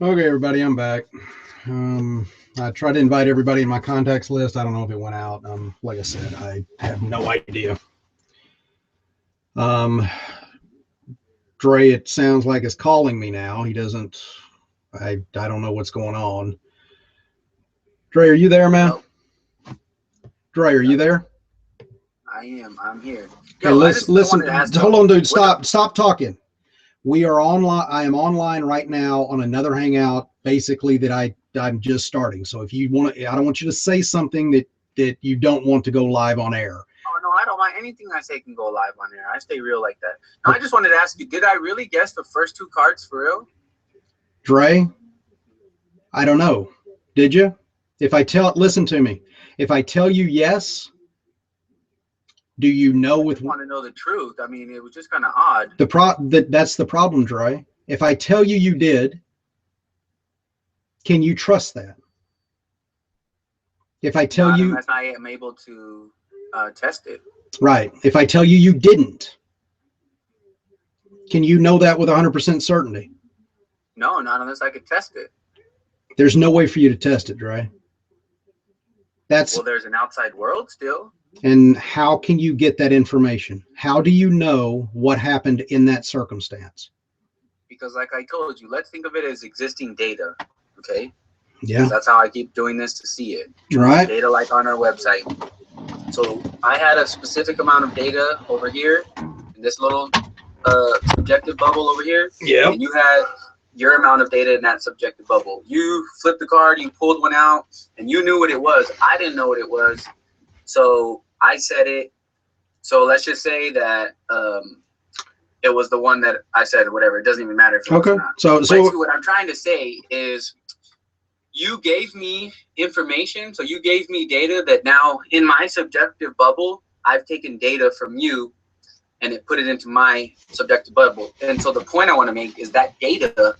Okay, everybody, I'm back. I tried to invite everybody in my contacts list. I don't know if it went out. Like I said, I have no idea. Um, Dre, it sounds like is calling me now. He doesn't. I don't know what's going on. Dre, are you there, man? Nope. Dre, are you there? I am. I'm here. Okay, Yo, I listen. wanted to ask Hold though. on, dude. What the? Stop talking. We are online. I am online right now on another hangout, basically that I'm just starting. So if you want to, I don't want you to say something that you don't want to go live on air. Oh no, I don't mind anything I say can go live on there. I stay real like that. No, I just wanted to ask you. Did I really guess the first two cards for real? Dre, I don't know. Did you? Listen to me. If I tell you yes, do you know I with just want to know the truth. I mean, it was just kind of odd. that's the problem, Dre. If I tell you you did, can you trust that? If I tell Not you unless I am able to test it. right, if I tell you you didn't, can you know that with 100% certainty? No, not unless I could test it. There's no way for you to test it, Dre. That's Well, there's an outside world still. and how can you get that information? How do you know what happened in that circumstance? Because like I told you, let's think of it as existing data. Okay. Yeah. That's how I keep doing this to see it. Right. Data like on our website. So I had a specific amount of data over here in this little subjective bubble over here. Yep. And you had your amount of data in that subjective bubble. You flipped the card, you pulled one out, and you knew what it was. I didn't know what it was. So I said it. So let's just say that it was the one that I said, whatever. It doesn't even matter if it was Okay. or not. So what I'm trying to say is you gave me information. So you gave me data that now in my subjective bubble, I've taken data from you and it put it into my subjective bubble. And so the point I want to make is that data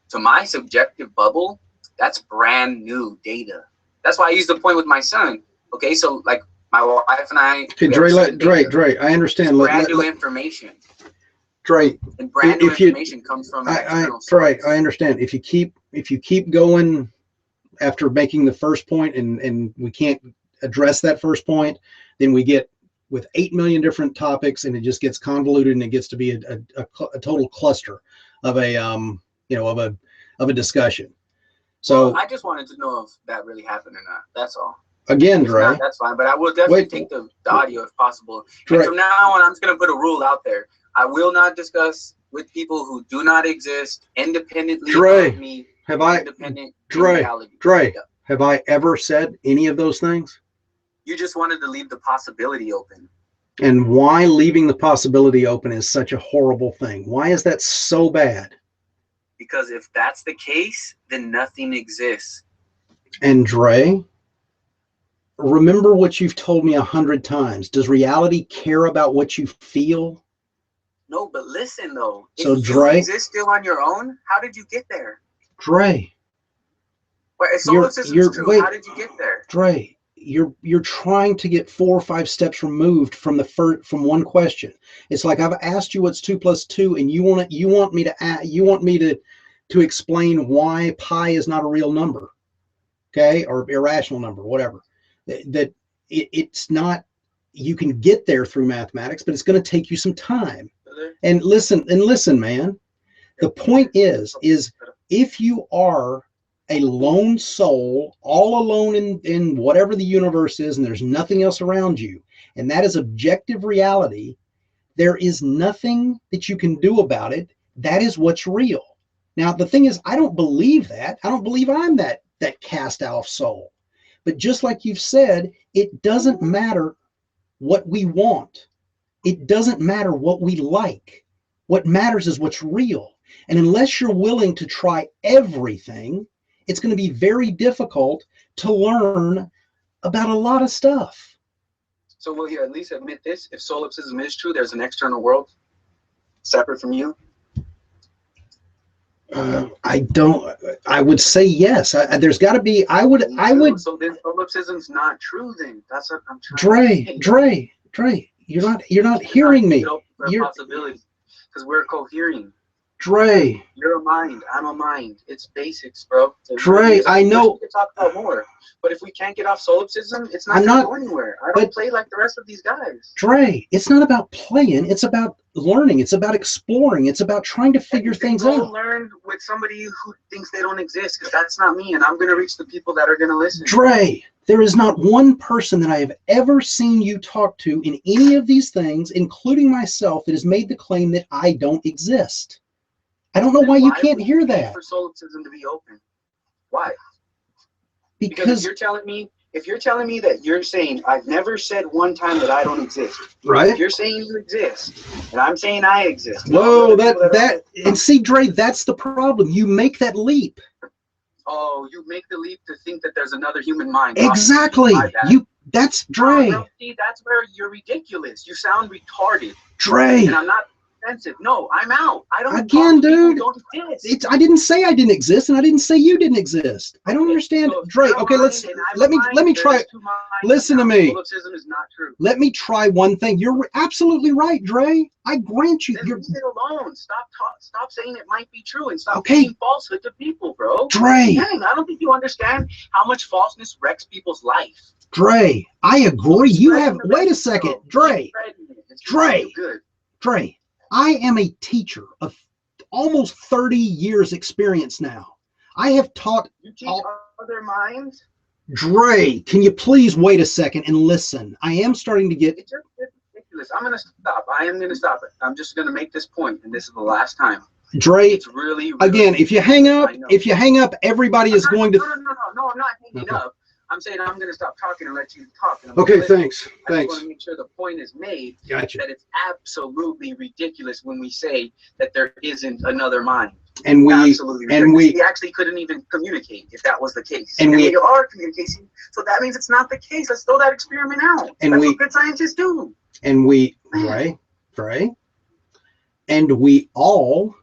to my subjective bubble, that's brand new data. That's why I use the point with my son. Okay, so like my wife and I. okay, Dre, I understand. Brand new information. Dre, and brand new information comes from an external source. I understand. If you keep going after making the first point and we can't address that first point, then we get with 8 million different topics and it just gets convoluted and it gets to be a total cluster of a of a discussion. So I just wanted to know if that really happened or not. That's all. Again, Dre. That's fine, but I will definitely take the audio if possible. Dre. And from now on, I'm just going to put a rule out there. I will not discuss with people who do not exist independently of me. Have I, Dre, yeah. Have I ever said any of those things? You just wanted to leave the possibility open. And why leaving the possibility open is such a horrible thing? Why is that so bad? Because if that's the case, then nothing exists. And Dre, remember what you've told me 100 times. Does reality care about what you feel? No, but listen though. So if Dre, you exist still on your own, how did you get there? Dre. But if solipsism is true, how did you get there? Dre, you're trying to get 4 or 5 steps removed from from one question. It's like I've asked you what's 2 plus 2, and you want me to explain why pi is not a real number, okay, or irrational number, whatever. That it's not. You can get there through mathematics, but it's going to take you some time. And listen, man. The point is if you are a lone soul, all alone in whatever the universe is, and there's nothing else around you, and that is objective reality, there is nothing that you can do about it. That is what's real. Now, the thing is, I don't believe that. I don't believe I'm that cast off soul. But just like you've said, it doesn't matter what we want. It doesn't matter what we like. What matters is what's real. And unless you're willing to try everything, it's going to be very difficult to learn about a lot of stuff. So will you at least admit this? If solipsism is true, there's an external world separate from you? I would say yes. There's got to be. I would. So then solipsism's not true. Then that's what I'm trying. Dre, you're not hearing me. Possibility, because we're cohering. Dre. You're a mind. I'm a mind. It's basics, bro. Dre, I know. We could talk about more, but if we can't get off solipsism, it's not going to go anywhere. I don't play like the rest of these guys. Dre, it's not about playing. It's about learning. It's about exploring. It's about trying to figure things out. Learn with somebody who thinks they don't exist, because that's not me, and I'm going to reach the people that are going to listen. Dre, there is not one person that I have ever seen you talk to in any of these things, including myself, that has made the claim that I don't exist. I don't know why you can't hear that. For solipsism to be open. Why? Because if you're telling me that you're saying I've never said one time that I don't exist. Right. If you're saying you exist, and I'm saying I exist. Whoa, and see, Dre, that's the problem. You make that leap. Oh, you make the leap to think that there's another human mind. Exactly. That's Dre. No, see, that's where you're ridiculous. You sound retarded. Dre. And I'm not offensive. No, I'm out. I don't. Again, dude. Don't exist. I didn't say I didn't exist, and I didn't say you didn't exist. I don't understand, so Dre. Okay, let me try. Listen to me. Solipsism is not true. Let me try one thing. You're absolutely right, Dre. I grant you. Then leave it alone. Stop saying it might be true, and stop saying falsehood to people, bro. Dre. Dang, I don't think you understand how much falseness wrecks people's life. Dre, I agree. You have. Wait a second, Dre. Dre. I am a teacher of almost 30 years experience now. I have taught. You teach other minds? Dre, can you please wait a second and listen? I am starting to get. It's ridiculous. I'm going to stop. I am going to stop it. I'm just going to make this point, and this is the last time. Dre, it's really again, if you hang up, everybody is going to. No, I'm not hanging up. I'm saying I'm going to stop talking and let you talk. Okay, thanks. I just want to make sure the point is made. Gotcha. That it's absolutely ridiculous when we say that there isn't another mind. And we actually couldn't even communicate if that was the case. And we are communicating, so that means it's not the case. Let's throw that experiment out. And that's what good scientists do. And we, Dre, and we all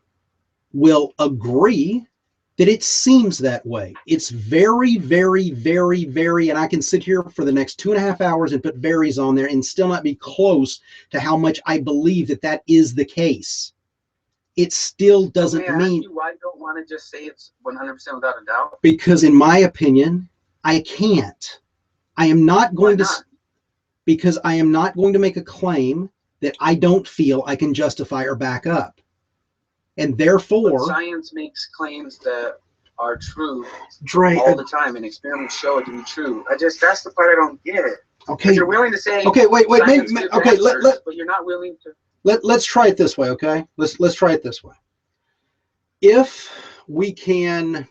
will agree that it seems that way. It's very, very, very, very, and I can sit here for the next 2.5 hours and put varies on there and still not be close to how much I believe that is the case. It still doesn't mean. Why you don't want to just say it's 100% without a doubt? Because in my opinion, I can't. I am not going to. Because I am not going to make a claim that I don't feel I can justify or back up. And therefore, but science makes claims that are true Dre, all the time, and experiments show it to be true. That's the part I don't get. Okay, you're willing to say. Okay, wait, but you're not willing to. Let's try it this way, okay? Let's try it this way. If we can.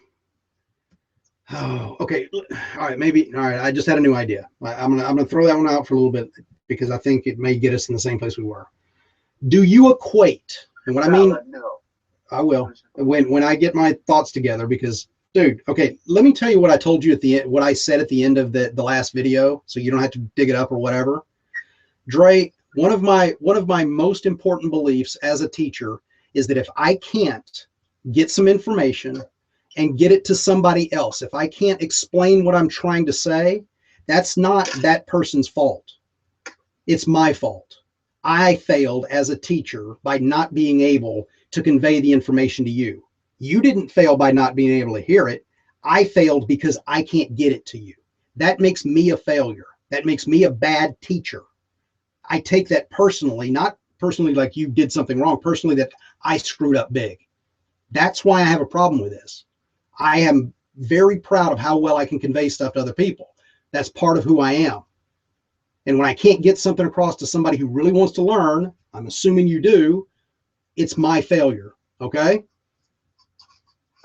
Oh, okay. All right, maybe. All right, I just had a new idea. I'm gonna throw that one out for a little bit because I think it may get us in the same place we were. Do you equate? And what I mean. No. I will when I get my thoughts together, because dude, okay, let me tell you what I told you at the end, what I said at the end of the last video, so you don't have to dig it up or whatever. Dre, one of my most important beliefs as a teacher is that if I can't get some information and get it to somebody else, if I can't explain what I'm trying to say, that's not that person's fault. It's my fault. I failed as a teacher by not being able to convey the information to you. You didn't fail by not being able to hear it. I failed because I can't get it to you. That makes me a failure. That makes me a bad teacher. I take that personally, not personally like you did something wrong, personally that I screwed up big. That's why I have a problem with this. I am very proud of how well I can convey stuff to other people. That's part of who I am. And when I can't get something across to somebody who really wants to learn, I'm assuming you do, it's my failure, okay?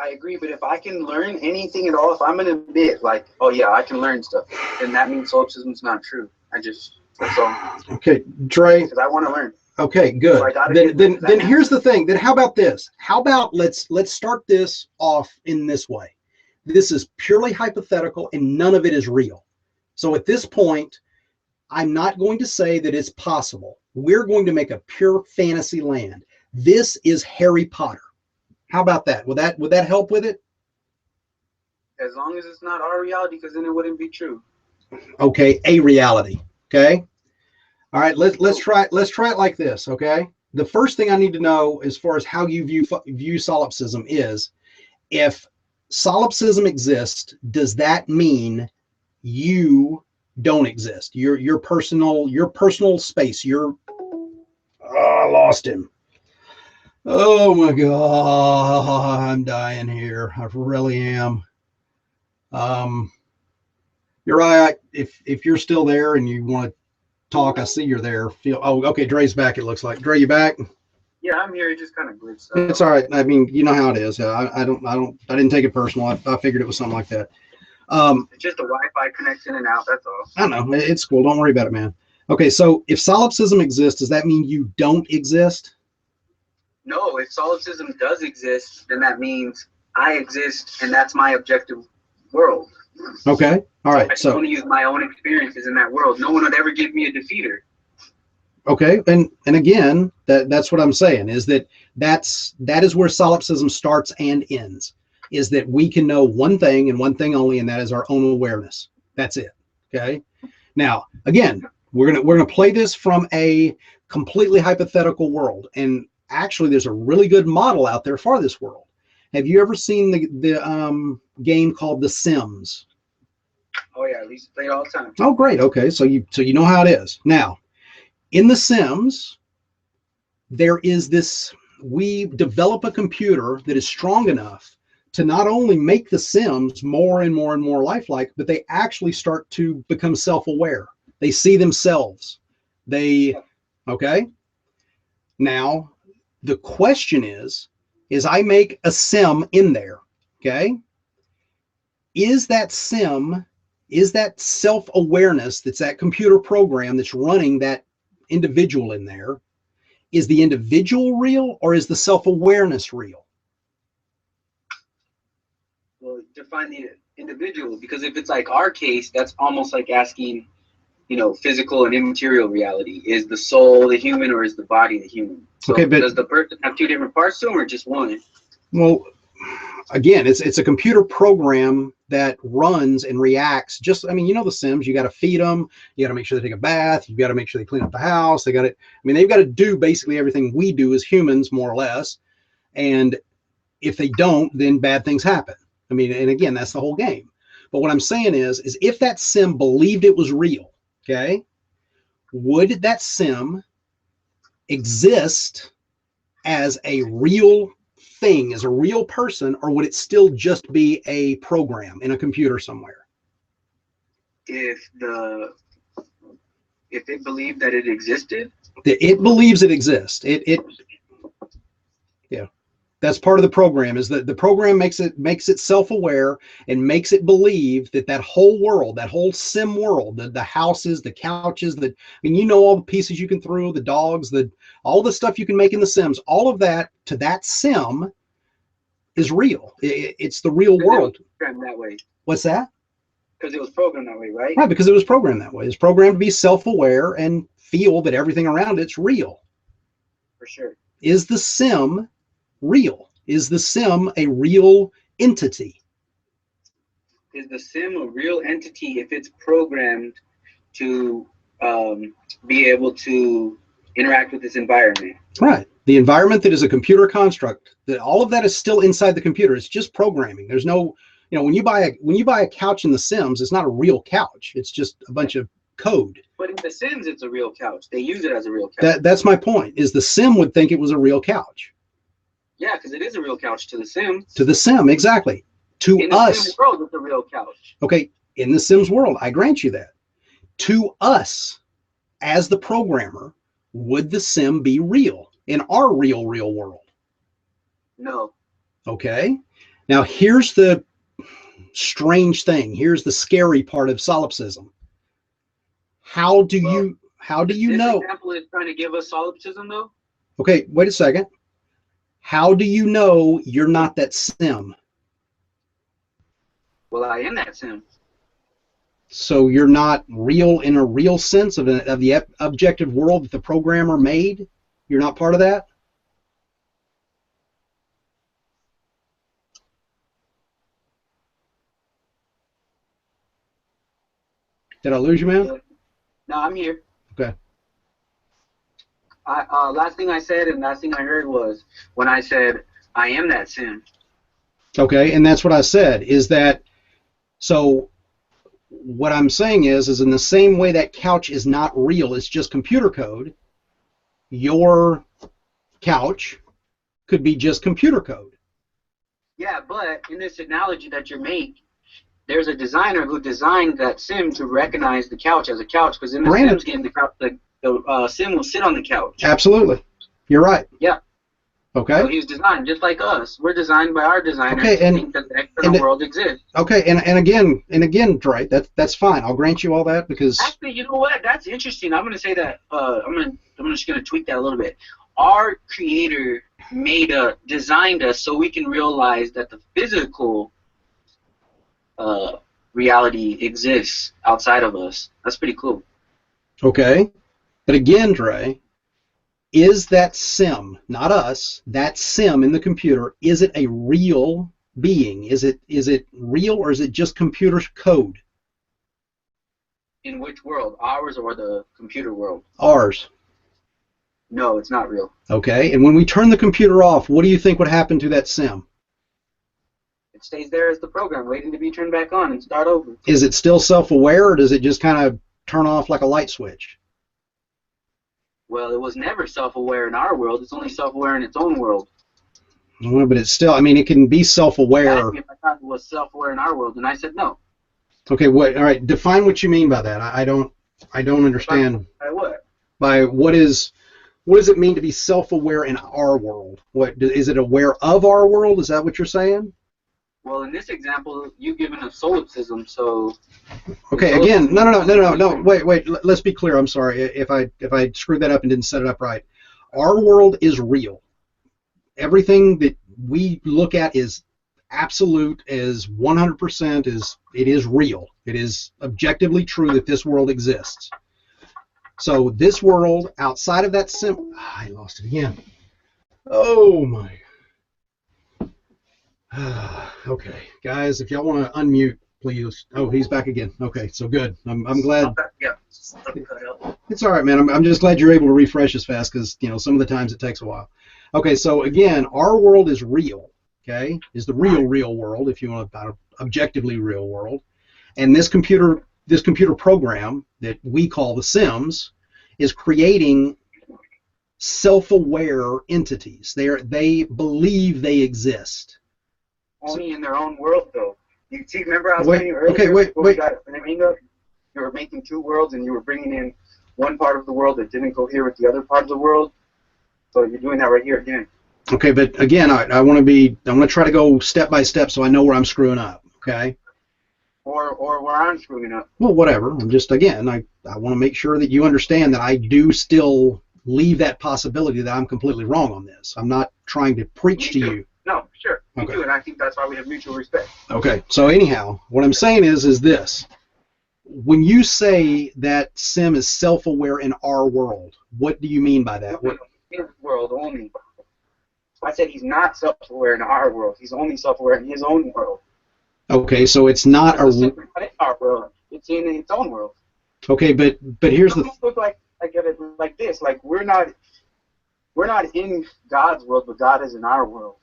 I agree, but if I can learn anything at all, if I'm going to admit, like, oh yeah, I can learn stuff, then that means solipsism's not true. That's all. Okay, Dre. Because I want to learn. Okay, good. So then here's the thing. Then how about this? How about let's start this off in this way. This is purely hypothetical and none of it is real. So at this point, I'm not going to say that it's possible. We're going to make a pure fantasy land. This is Harry Potter. How about that? Would that help with it? As long as it's not our reality, because then it wouldn't be true. Okay, a reality. Okay. All right. Let's try it like this. Okay. the first thing I need to know as far as how you view solipsism is, if solipsism exists, does that mean you don't exist? Your personal space. I lost him. Oh my God, I'm dying here. I really am. You're right. If you're still there and you want to talk, I see you're there. Oh, okay. Dre's back. It looks like. Dre, you back? Yeah, I'm here. It just kind of glitched out. It's all right. I mean, you know how it is. I didn't take it personal. I figured it was something like that. It's just a Wi-Fi connects in and out. That's all. I don't know. It's cool. Don't worry about it, man. Okay. So if solipsism exists, does that mean you don't exist? No, if solipsism does exist, then that means I exist, and that's my objective world. Okay. All right. I just want to use my own experiences in that world. No one would ever give me a defeater. Okay. And again, that's what I'm saying is that is where solipsism starts and ends, is that we can know one thing and one thing only, and that is our own awareness. That's it. Okay. Now, again, we're gonna play this from a completely hypothetical world, and actually, there's a really good model out there for this world. Have you ever seen the game called The Sims? Oh yeah, I used to play it all the time. Oh, great. Okay, so you know how it is. Now, in The Sims, there is this. We develop a computer that is strong enough to not only make the Sims more and more and more lifelike, but they actually start to become self-aware. They see themselves. Okay. Now, the question is I make a sim in there, okay? Is that sim, is that self-awareness, that's that computer program that's running that individual in there, is the individual real or is the self-awareness real? Well, define the individual, because if it's like our case, that's almost like asking, physical and immaterial reality. Is the soul the human or is the body the human? So okay, but does the person have two different parts to them or just one? Well, again, it's a computer program that runs and reacts. The Sims, you got to feed them, you got to make sure they take a bath, you got to make sure they clean up the house. They've got to do basically everything we do as humans, more or less. And if they don't, then bad things happen. And again, that's the whole game. But what I'm saying is if that sim believed it was real, okay, would that sim exist as a real thing, as a real person, or would it still just be a program in a computer somewhere? If it believed that it existed? It believes it exists. Yeah. That's part of the program, is that the program makes it self-aware and makes it believe that whole world, that whole sim world, the houses, the couches, all the pieces you can throw, the dogs, all the stuff you can make in the Sims, all of that to that sim is real. It's the real world. Programmed that way. What's that? Because it was programmed that way, right? Right, because it was programmed that way. It's programmed to be self-aware and feel that everything around it's real. For sure. Is the sim real? Is the sim a real entity? Is the sim a real entity if it's programmed to be able to interact with this environment? Right. The environment that is a computer construct, that all of that is still inside the computer. It's just programming. There's no, when you buy a couch in the Sims, it's not a real couch. It's just a bunch of code. But in the Sims, it's a real couch. They use it as a real couch. That's my point, is the sim would think it was a real couch. Yeah, because it is a real couch to the Sims. To the sim, exactly. In the Sims world, it's a real couch. Okay, in the Sims world, I grant you that. To us, as the programmer, would the sim be real in our real world? No. Okay. Now here's the strange thing. Here's the scary part of solipsism. How do you know? This example is trying to give us solipsism, though. Okay, wait a second. How do you know you're not that sim? Well, I am that sim. So you're not real in a real sense of the objective world that the programmer made? You're not part of that? Did I lose you, man? No, I'm here. Okay. Last thing I said and last thing I heard was when I said I am that sim. Okay, and that's what I said, is that, so what I'm saying is in the same way that couch is not real, it's just computer code, your couch could be just computer code. Yeah, but in this analogy that you make, there's a designer who designed that sim to recognize the couch as a couch, because in the Sims game, the sim will sit on the couch. Absolutely. You're right. Yeah. Okay. So he's designed just like us. We're designed by our designer to think that the external world exists. Okay, and again, Dre, that's fine. I'll grant you all that because actually, you know what? That's interesting. I'm gonna say that. I'm just gonna tweak that a little bit. Our creator designed us so we can realize that the physical reality exists outside of us. That's pretty cool. Okay, but again, Dre, is that sim, not us, that sim in the computer, is it a real being? Is it real, or is it just computer code? In which world? Ours or the computer world? Ours. No, it's not real. Okay, and when we turn the computer off, what do you think would happen to that sim? It stays there as the program, waiting to be turned back on and start over. Is it still self-aware, or does it just kind of turn off like a light switch? Well, it was never self-aware in our world. It's only self-aware in its own world. Well, but it's still, I mean, it can be self-aware. If I thought it was self-aware in our world, and I said no. Okay, what? All right, define what you mean by that. I don't understand. By what? By what does it mean to be self-aware in our world? What is it, aware of our world? Is that what you're saying? Well, in this example, you've given a solipsism, so. Okay, again, no. Wait. Let's be clear. I'm sorry if I screwed that up and didn't set it up right. Our world is real. Everything that we look at is absolute, is 100%, it is real. It is objectively true that this world exists. So this world outside of that I lost it again. Oh my. Okay, guys, if y'all want to unmute, please. Oh, he's back again. Okay, so good. I'm glad. Yeah. It's all right, man. I'm just glad you're able to refresh as fast because some of the times it takes a while. Okay, so again, our world is real. Okay, is the real world, if you want to, objectively real world, and this computer program that we call the Sims is creating self-aware entities. They believe they exist. Only in their own world, though. You see, remember I was telling you earlier? Okay, wait. You were making two worlds, and you were bringing in one part of the world that didn't cohere with the other part of the world. So you're doing that right here again. Okay, but again, I want to try to go step by step so I know where I'm screwing up. Okay. Or where I'm screwing up. Well, whatever. I'm just, again, I want to make sure that you understand that I do still leave that possibility that I'm completely wrong on this. I'm not trying to preach to you. No, sure. Me too, and I think that's why we have mutual respect. Okay. So anyhow, what I'm saying is this. When you say that Sim is self-aware in our world, what do you mean by that? His world only. I said he's not self-aware in our world. He's only self-aware in his own world. Okay, so it's not our world. It's in its own world. Okay, but here's the. Look like this. Like we're not in God's world, but God is in our world.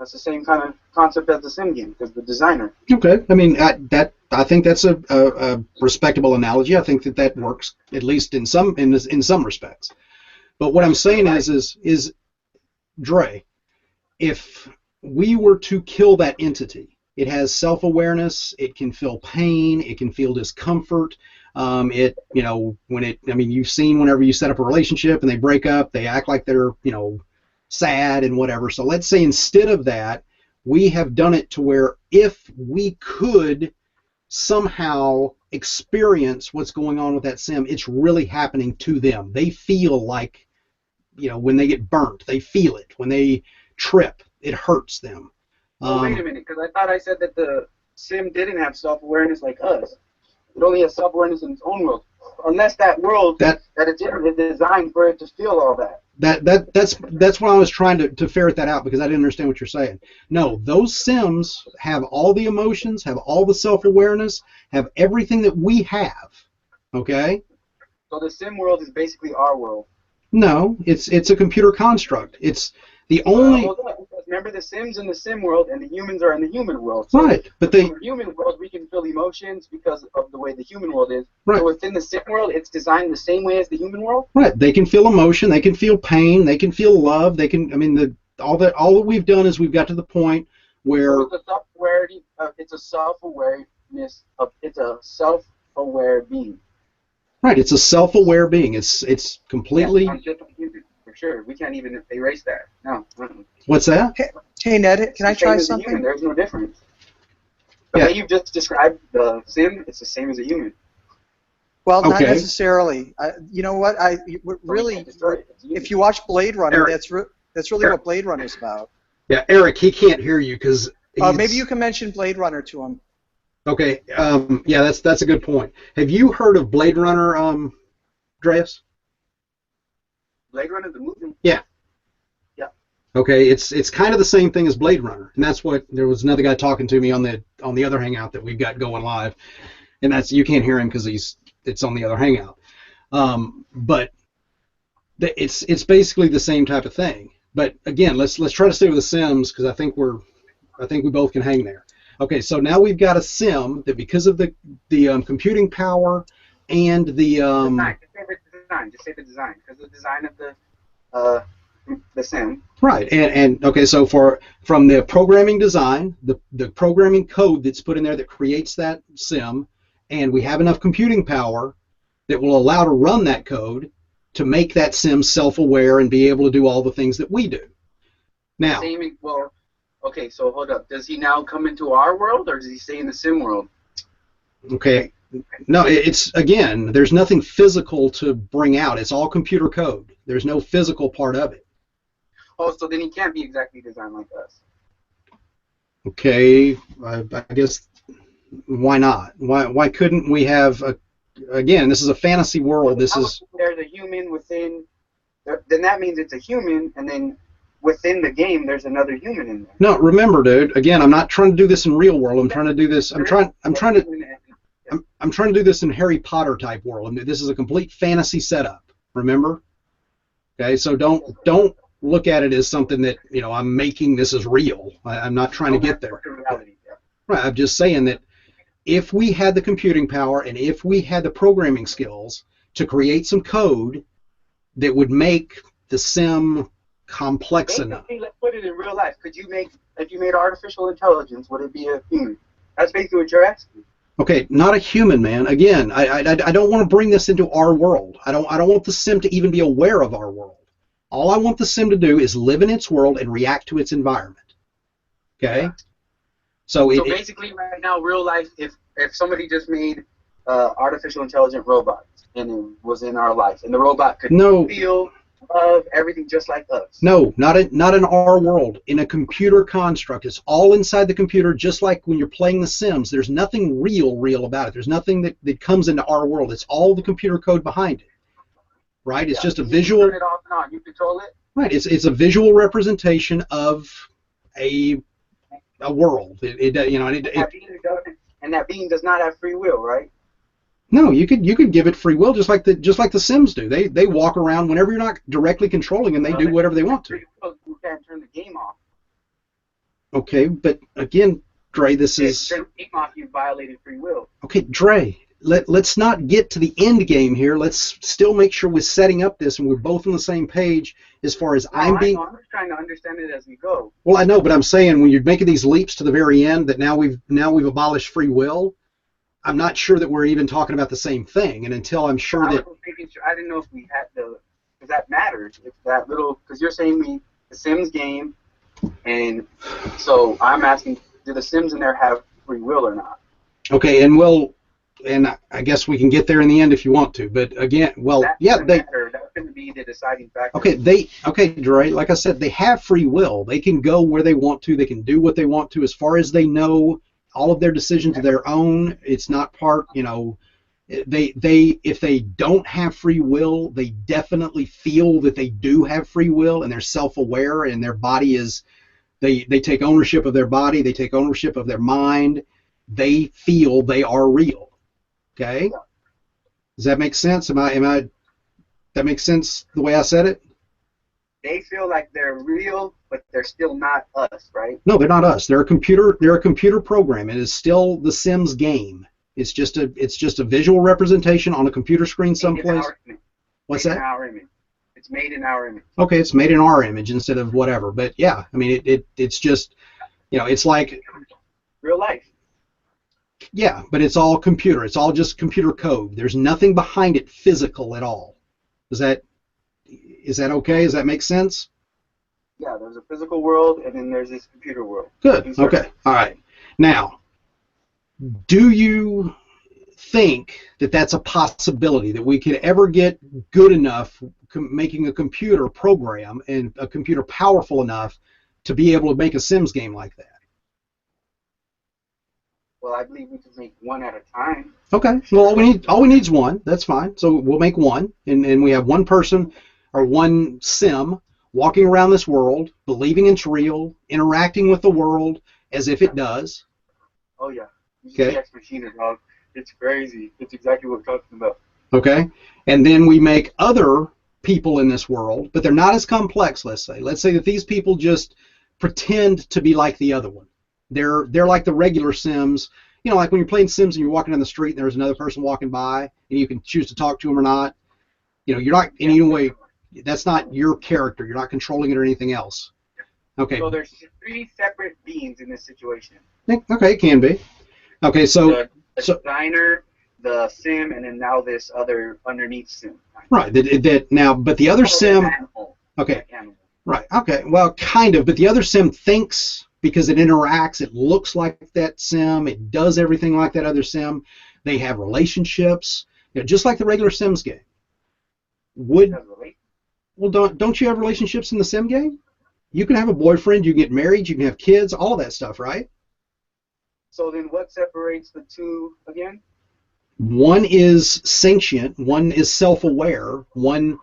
That's the same kind of concept as the Sim game, because the designer. Okay, I mean I think that's a respectable analogy. I think that works at least in some respects. But what I'm saying is Dre, if we were to kill that entity, it has self-awareness, it can feel pain, it can feel discomfort. You've seen whenever you set up a relationship and they break up, they act like they're, sad and whatever. So let's say instead of that, we have done it to where if we could somehow experience what's going on with that Sim, it's really happening to them. They feel like, when they get burnt, they feel it. When they trip, it hurts them. Wait a minute, because I thought I said that the Sim didn't have self-awareness like us. It only has self-awareness in its own world. Unless that world that it's in is designed for it to feel all that. That's what I was trying to ferret that out, because I didn't understand what you're saying. No, those Sims have all the emotions, have all the self-awareness, have everything that we have. Okay? So the Sim world is basically our world. No, it's a computer construct. It's the only Hold on, because remember the Sims in the Sim world and the humans are in the human world. So right, but they in the human world we can feel emotions because of the way the human world is. right. So within the Sim world, it's designed the same way as the human world. Right. They can feel emotion. They can feel pain. They can feel love. They can. I mean, all that we've done is we've got to the point where So it's a self-awareness. It's a self-awareness. It's a self-aware being. right. It's a self-aware being. It's completely. Yeah, just like human, for sure. We can't even erase that. No. What's that? Hey Ned, can I try something? Human. There's no difference. The way you just described the Sim, it's the same as a human. Well, not Okay. necessarily. You know what? Really, if you watch Blade Runner, Eric. that's really what Blade Runner's about. Yeah, Eric, he can't hear you because. Maybe you can mention Blade Runner to him. Okay. Yeah, that's a good point. Have you heard of Blade Runner, Dre'as? Blade Runner, the movie. Yeah. Yeah. Okay, it's kind of the same thing as Blade Runner, and that's what there was another guy talking to me on the other hangout that we've got going live, and that's you can't hear him because it's on the other hangout, but it's basically the same type of thing. But again, let's try to stay with the Sims because I think we both can hang there. Okay, so now we've got a Sim that because of the computing power and the Just say the design because the design of the Sim. right, and okay, so from the programming design, the programming code that's put in there that creates that Sim, and we have enough computing power that will allow to run that code to make that Sim self-aware and be able to do all the things that we do. Now, Well, okay, so hold up. Does he now come into our world, or does he stay in the Sim world? okay, no, it's again, there's nothing physical to bring out. It's all computer code. There's no physical part of it. Oh, so then he can't be exactly designed like us. Okay, I guess why not? Why couldn't we have again, this is a fantasy world. This is there's a human within. Then that means it's a human, and then within the game there's another human in there. no. Remember, dude. Again, I'm not trying to do this in real world. I'm trying to do this. I'm trying to do this in Harry Potter type world. This is a complete fantasy setup. Remember? Okay, so don't look at it as something that I'm making this as real. I'm not trying to get there. Right. I'm just saying that if we had the computing power and if we had the programming skills to create some code that would make the Sim complex enough. Let's put it in real life. If you made artificial intelligence, would it be a human? That's basically what you're asking. Okay, not a human, man. Again, I don't want to bring this into our world. I don't want the Sim to even be aware of our world. All I want the Sim to do is live in its world and react to its environment. Okay? Yeah. So basically, right now, real life, if somebody just made artificial intelligent robots and it was in our life, and the robot could feel, love, everything just like us. No, not in our world. In a computer construct, it's all inside the computer. Just like when you're playing The Sims, there's nothing real about it. There's nothing that comes into our world. It's all the computer code behind it. Right? It's just a visual. You turn it off and on. You control it. Right. It's a visual representation of a world. And that being does not have free will, right? No, you could give it free will just like the Sims do. They walk around whenever you're not directly controlling them. They do whatever they want to. You can't turn the game off. Okay, but again, Dre, this is. Turn the game off. You violated free will. Okay, Dre. Let's not get to the end game here. Let's still make sure we're setting up this and we're both on the same page as far as I'm being. I'm just trying to understand it as we go. Well, I know, but I'm saying when you're making these leaps to the very end that now we've abolished free will, I'm not sure that we're even talking about the same thing. And until I'm sure that I didn't know if we had because that matters. If that little because you're saying the Sims game, and so I'm asking, do the Sims in there have free will or not? Okay, and I guess we can get there in the end if you want to. But again, That couldn't be the deciding factor. Okay, Dre. Like I said, they have free will. They can go where they want to. They can do what they want to. As far as they know, all of their decisions are their own. It's not part. If they don't have free will, they definitely feel that they do have free will, and they're self-aware, and their body is. They take ownership of their body. They take ownership of their mind. They feel they are real. Okay, does that make sense? Am I That makes sense the way I said it? They feel like they're real, but they're still not us, right? No, they're not us. They're a computer program. It is still the Sims game. It's just a visual representation on a computer screen someplace. What's that? In our image. It's made in our image. Okay, it's made in our image instead of whatever. But yeah, I mean it's just, it's like real life. Yeah, but it's all computer. It's all just computer code. There's nothing behind it physical at all. Is that okay? Does that make sense? Yeah, there's a physical world, and then there's this computer world. Good. Okay. All right. Now, do you think that that's a possibility, that we could ever get good enough making a computer program and a computer powerful enough to be able to make a Sims game like that? Well, I believe we can make one at a time. Okay. Well, all we need is one. That's fine. So we'll make one, and we have one person or one Sim walking around this world, believing it's real, interacting with the world as if it does. Oh yeah. Okay. Ex Machina, dog. It's crazy. It's exactly what we're talking about. Okay. And then we make other people in this world, but they're not as complex. Let's say that these people just pretend to be like the other one. They're like the regular Sims, like when you're playing Sims and you're walking down the street and there's another person walking by and you can choose to talk to them or not. You're not in any way. That's not your character. You're not controlling it or anything else. Okay. So there's 3 separate beings in this situation. Okay, it can be. Okay, so the designer, the Sim, and then now this other underneath Sim. Right. That now, but the other Sim. Okay. Right. Okay. Well, kind of, but the other Sim thinks, because it interacts, it looks like that Sim, it does everything like that other Sim. They have relationships, just like the regular Sims game. Well, don't you have relationships in the Sim game? You can have a boyfriend, you can get married, you can have kids, all of that stuff, right? So then what separates the two again? One is sentient, one is self-aware, one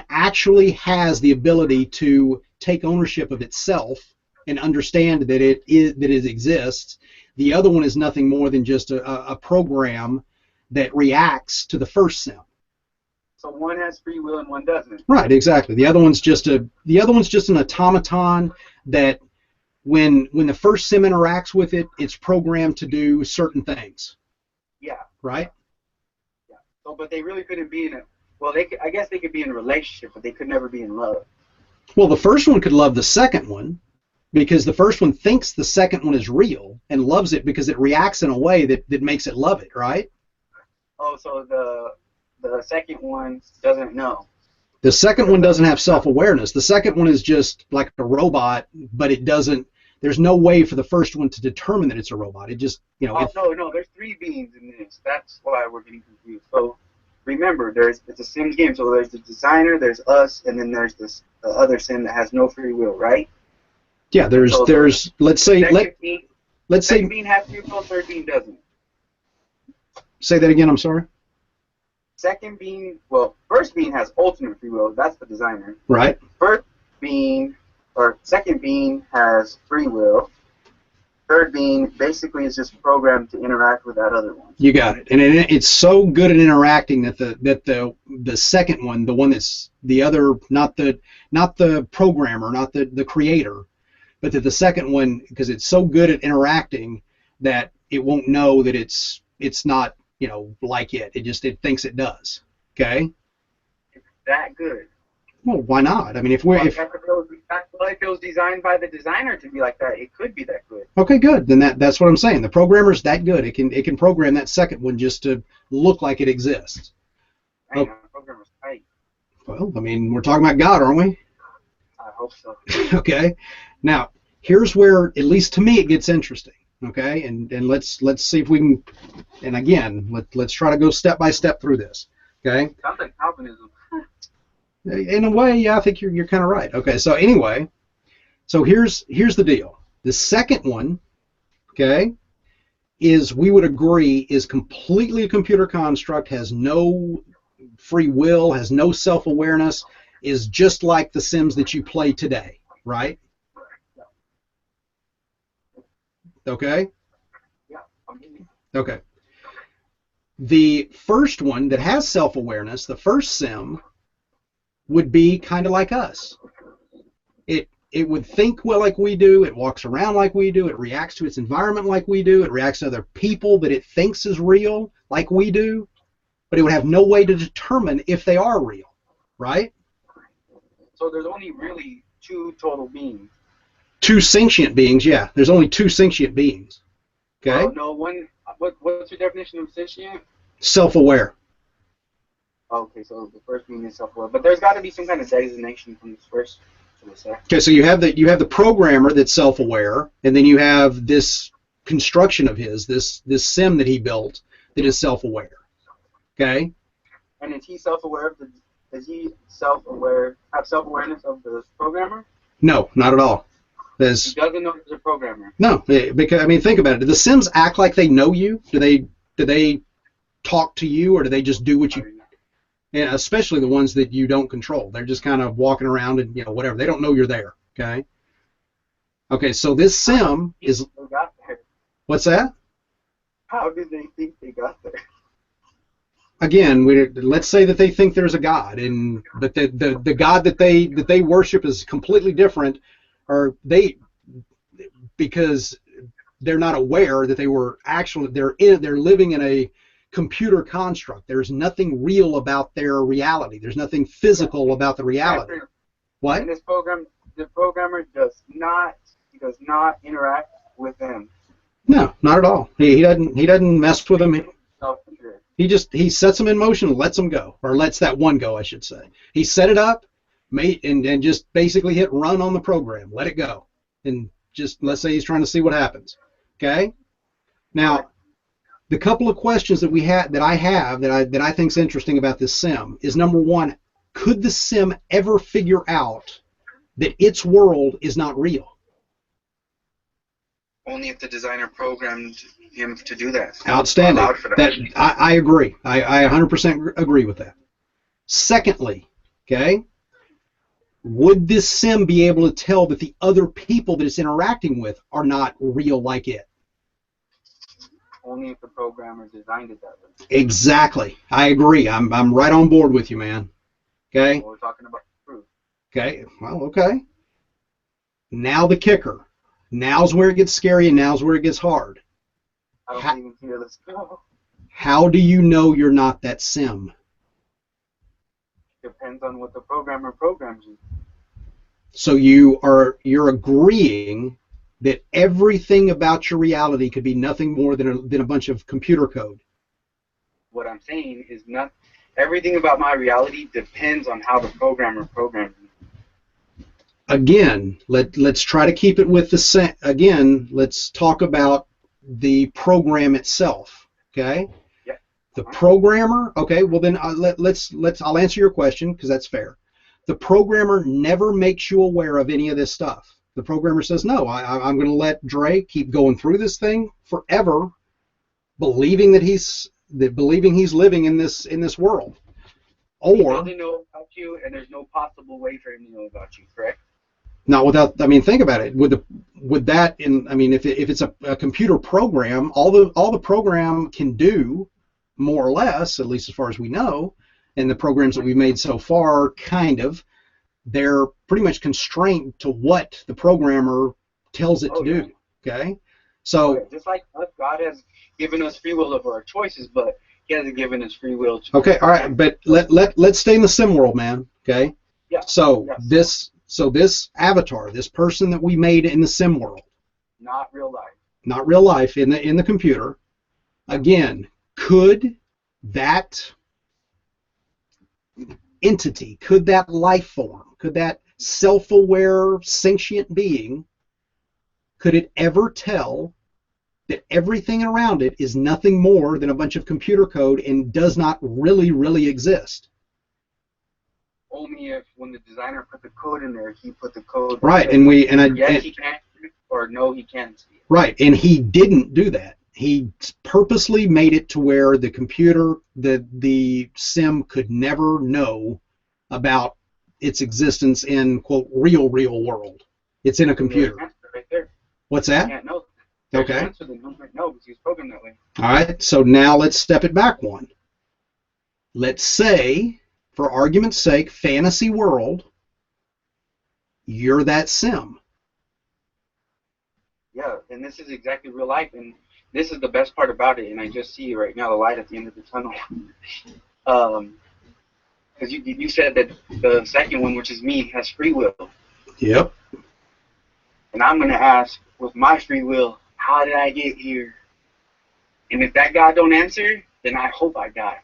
actually has the ability to take ownership of itself and understand that it exists. The other one is nothing more than just a program that reacts to the first Sim. So one has free will and one doesn't. Right, exactly. The other one's just an automaton that when the first Sim interacts with it, it's programmed to do certain things. Yeah. Right? Yeah. So, but they really couldn't be I guess they could be in a relationship, but they could never be in love. Well, the first one could love the second one, because the first one thinks the second one is real and loves it because it reacts in a way that makes it love it, right? Oh, so the second one doesn't know. The second one doesn't have self-awareness. The second one is just like a robot, but it doesn't. There's no way for the first one to determine that it's a robot. It just, No, there's 3 beings in this. That's why we're getting confused. So remember, it's a Sims game. So there's the designer, there's us, and then there's the other Sim that has no free will, right? Yeah, there's let's say second being has free will, third being doesn't. Say that again. I'm sorry. First being has ultimate free will. That's the designer. Right. Second being has free will. Third being basically is just programmed to interact with that other one. You got it. And it's so good at interacting that the second one, the one that's the other, not the programmer, not the creator, but that the second one, because it's so good at interacting that it won't know that it's not like it. It thinks it does. Okay. It's that good. Well, why not? I mean, if it was designed by the designer to be like that, it could be that good. Okay, good. Then that's what I'm saying. The programmer's that good. It can program that second one just to look like it exists. Dang, the programmer's tight. Well, I mean, we're talking about God, aren't we? I hope so. Okay. Now, here's where, at least to me, it gets interesting. Okay, and let's see if we can. And again, let's try to go step by step through this. Okay. Sounds like Calvinism. In a way, yeah, I think you're kind of right. Okay, so anyway, here's the deal. The second one, okay, we would agree is completely a computer construct, has no free will, has no self-awareness, is just like the Sims that you play today, right? Okay? Yeah. Okay. The first one that has self-awareness, the first Sim, would be kind of like us. It would think well like we do, it walks around like we do, it reacts to its environment like we do, it reacts to other people that it thinks is real like we do, but it would have no way to determine if they are real, right? So there's only really two total beings. Two sentient beings, yeah. There's only two sentient beings. Okay? Oh, no, one. What's your definition of sentient? Self-aware. Okay, so the first being is self-aware, but there's got to be some kind of designation from this first to the second. Okay, so you have the programmer that's self-aware, and then you have this construction of his, this sim that he built that is self-aware. Okay? And is he self-aware of the? Does he have self-awareness of the programmer? No, not at all. He doesn't know he's a programmer. No, because I mean, think about it. Do the Sims act like they know you? Do they talk to you, or do they just do what you? And especially the ones that you don't control. They're just kind of walking around and whatever. They don't know you're there. Okay. Okay. So this Sim is. They got there. What's that? How did they think they got there? Again, let's say that they think there's a God, but the God that they worship is completely different, or because they're not aware that they were actually they're living in a computer construct. There's nothing real about their reality. There's nothing physical about the reality. What? In this program, the programmer does not interact with them. No, not at all. He doesn't mess with them. He sets them in motion and lets them go, or lets that one go, I should say. He set it up, and just basically hit run on the program, let it go, and just let's say he's trying to see what happens. Okay. Now, the couple of questions that I have that I think is interesting about this sim is, number one, could the sim ever figure out that its world is not real? Only if the designer programmed him to do that. Outstanding. I agree. I 100% agree with that. Secondly, okay, would this sim be able to tell that the other people that it's interacting with are not real like it? Only if the programmer designed it that way. Exactly. I agree. I'm right on board with you, man. Okay. Well, we're talking about proof. Okay. Well, okay. Now the kicker. Now's where it gets scary, and now's where it gets hard. I don't even hear this go. How do you know you're not that sim? Depends on what the programmer programs you. So you're agreeing that everything about your reality could be nothing more than a bunch of computer code. What I'm saying is not everything about my reality depends on how the programmer programs me. Again, let's try to keep it with the again. Let's talk about the program itself. Okay. Yeah. The programmer. Okay. Well, then I'll answer your question because that's fair. The programmer never makes you aware of any of this stuff. The programmer says, no, I'm going to let Dre keep going through this thing forever, believing he's living in this world. Or he doesn't know about you, and there's no possible way for him to know about you. Correct. Not without, I mean, think about it. If it's a computer program, all the program can do, more or less, at least as far as we know, and the programs that we've made so far, they're pretty much constrained to what the programmer tells it to do. Okay, so just like us, God has given us free will over our choices, but He hasn't given us free will to. Okay, all right, but let's stay in the sim world, man. Okay. Yeah. So this avatar, this person that we made in the sim world, not real life. Not real life in the computer. Again, could that entity, could that life form, could that self-aware sentient being, could it ever tell that everything around it is nothing more than a bunch of computer code and does not really exist? Only if when the designer put the code in there, he put the code. Right, he can't, or no, he can't see it. Right, and he didn't do that. He purposely made it to where the computer, the sim could never know about its existence in, quote, real world. It's in a computer. Right there. What's that? You can't know. Okay. Answer that no might know because he's programmed that way. All right, so now let's step it back one. Let's say, for argument's sake, fantasy world, you're that sim. Yeah, and this is exactly real life, and this is the best part about it, and I just see right now the light at the end of the tunnel. Because you said that the second one, which is me, has free will. Yep. And I'm going to ask, with my free will, how did I get here? And if that God don't answer, then I hope I die.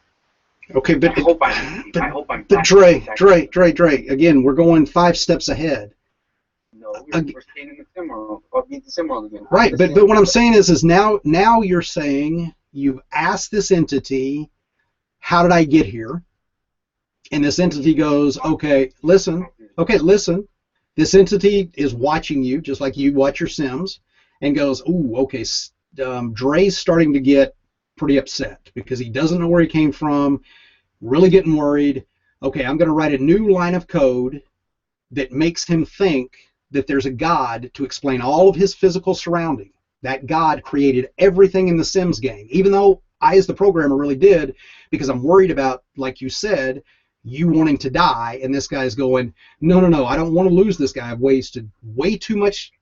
Okay, but I hope I'm but Dre, again, we're going 5 steps ahead. No, we're staying in the sim world. Or be the sim world again. Right, but what I'm saying is now you're saying you've asked this entity, how did I get here? And this entity goes, okay, listen. This entity is watching you, just like you watch your Sims, and goes, ooh, okay, Dre's starting to get pretty upset because he doesn't know where he came from, really getting worried. Okay, I'm going to write a new line of code that makes him think that there's a God to explain all of his physical surrounding. That God created everything in the Sims game, even though I, as the programmer, really did, because I'm worried about, like you said, you wanting to die, and this guy's going, no, I don't want to lose this guy. I've wasted way too much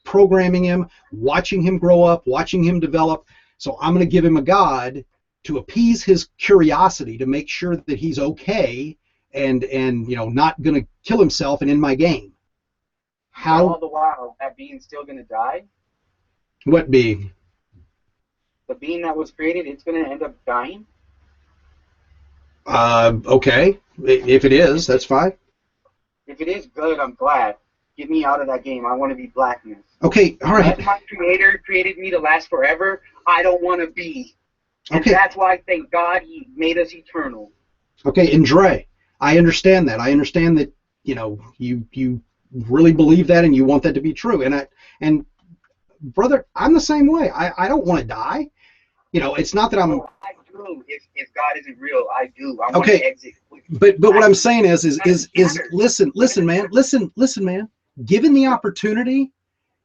programming him, watching him grow up, watching him develop, so I'm going to give him a God to appease his curiosity, to make sure that he's okay and not going to kill himself and end my game. How? All the while, that being's still going to die? What being? The being that was created, it's going to end up dying? Okay. If it is, that's fine. If it is good, I'm glad. Get me out of that game. I want to be blackness. Okay, all right. Unless my creator created me to last forever, I don't want to be. And okay. That's why, thank God, he made us eternal. Okay, and Dre, I understand that. I understand that, you really believe that and you want that to be true. And brother, I'm the same way. I don't want to die. It's not that I'm... Oh, I do. If God isn't real, I do. I want to exit. But what I'm saying is listen, man. Given the opportunity,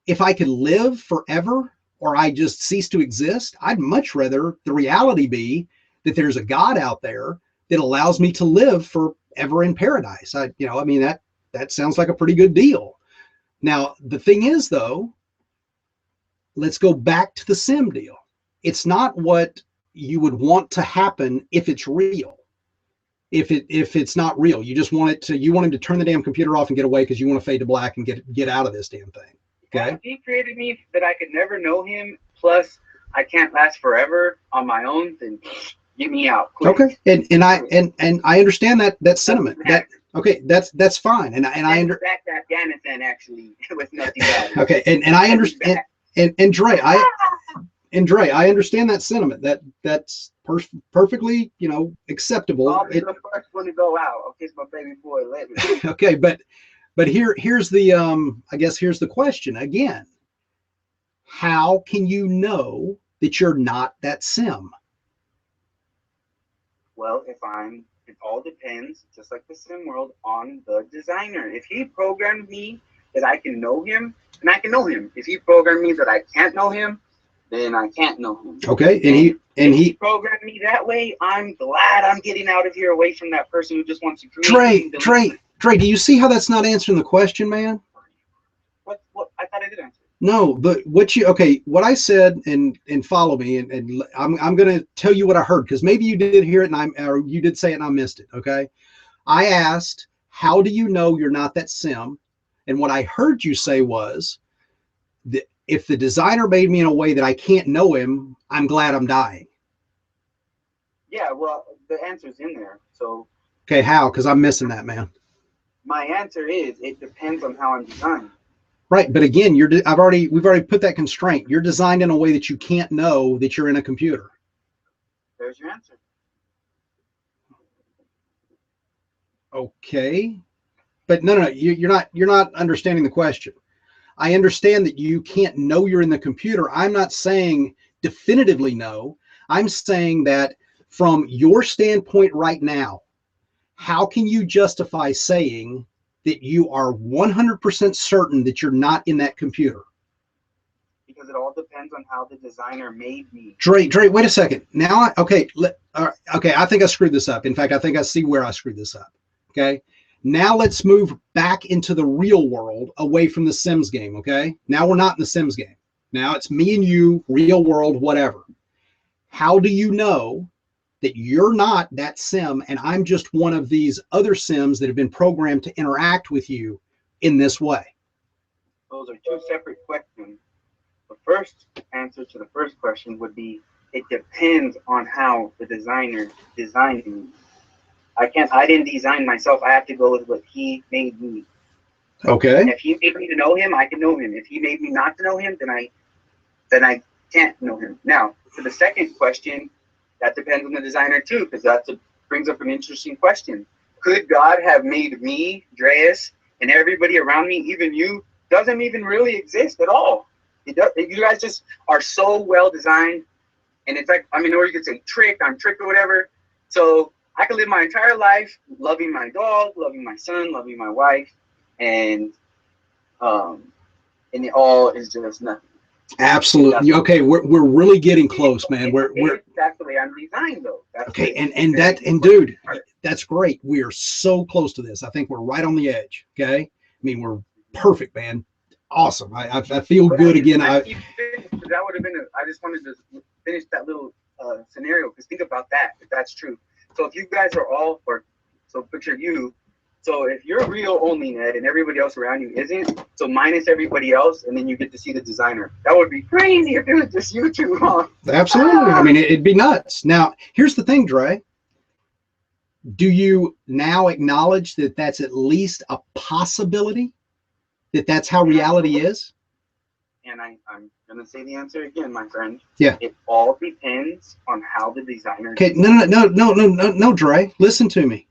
if I could live forever or I just cease to exist, I'd much rather the reality be that there's a God out there that allows me to live forever in paradise. That sounds like a pretty good deal. Now, the thing is, though, let's go back to the sim deal. It's not what you would want to happen if it's real. If it's not real, you just want him to turn the damn computer off and get away because you want to fade to black and get out of this damn thing. Okay. If he created me that I could never know him, plus I can't last forever on my own, then get me out. Please. Okay. And I understand that sentiment. That's fine. And I understand back to Afghanistan actually with nothing else. Okay. And I understand. And Dre, I understand that sentiment. That's perfectly, acceptable. I'll be the first one to go out. I'll kiss my baby boy later. Okay, but here's the I guess here's the question again. How can you know that you're not that sim? Well, it all depends, just like the sim world, on the designer. If he programmed me that I can know him, then I can know him. If he programmed me that I can't know him, then I can't know him. Okay, and he programmed me that way. I'm glad I'm getting out of here, away from that person who just wants to create. Dre, do you see how that's not answering the question, man? What? I thought I did answer. No, but what I said, and follow me, and I'm going to tell you what I heard, because maybe you did hear it or you did say it and I missed it. Okay, I asked, how do you know you're not that sim? And what I heard you say was that if the designer made me in a way that I can't know him, I'm glad I'm dying. Yeah, well, the answer's in there. So. Okay, how? Because I'm missing that, man. My answer is it depends on how I'm designed. Right, but again, we've already put that constraint. You're designed in a way that you can't know that you're in a computer. There's your answer. Okay, but no, you're not understanding the question. I understand that you can't know you're in the computer. I'm not saying definitively no. I'm saying that from your standpoint right now, how can you justify saying that you are 100% certain that you're not in that computer? Because because it all depends on how the designer made me. Dre, wait a second. Now, okay, okay, I think I screwed this up. In fact, I think I see where I screwed this up. Okay, now let's move back into the real world, away from the Sims game. Okay, now we're not in the Sims game. Now it's me and you, real world, whatever. How do you know that you're not that Sim and I'm just one of these other Sims that have been programmed to interact with you in this way? Those are two separate questions. The first answer to the first question would be, it depends on how the designer designed me. I didn't design myself. I have to go with what he made me. Okay. And if he made me to know him, I can know him. If he made me not to know him, then I can't know him. Now, for the second question, that depends on the designer too, because that brings up an interesting question. Could God have made me, Dre'as, and everybody around me, even you, doesn't even really exist at all? You guys just are so well designed. And in fact, I mean, or you could say I'm tricked or whatever. So I could live my entire life loving my dog, loving my son, loving my wife, and it all is just nothing. Absolutely. Okay, we're really getting close, man. That's the way I'm designed, though. Okay, and dude, that's great. We are so close to this. I think we're right on the edge. Okay, I mean, we're perfect, man. Awesome. I feel good again. That would have been. I just wanted to finish that little scenario, because think about that. If that's true. So if you guys are all, so picture you. So if you're real only, Ned, and everybody else around you isn't, so minus everybody else, and then you get to see the designer. That would be crazy if it was just you two, huh? Absolutely. I mean, it'd be nuts. Now, here's the thing, Dre. Do you now acknowledge that that's at least a possibility? That that's how reality is? And I'm going to say the answer again, my friend. Yeah. It all depends on how the designer... Okay, no, Dre. Listen to me.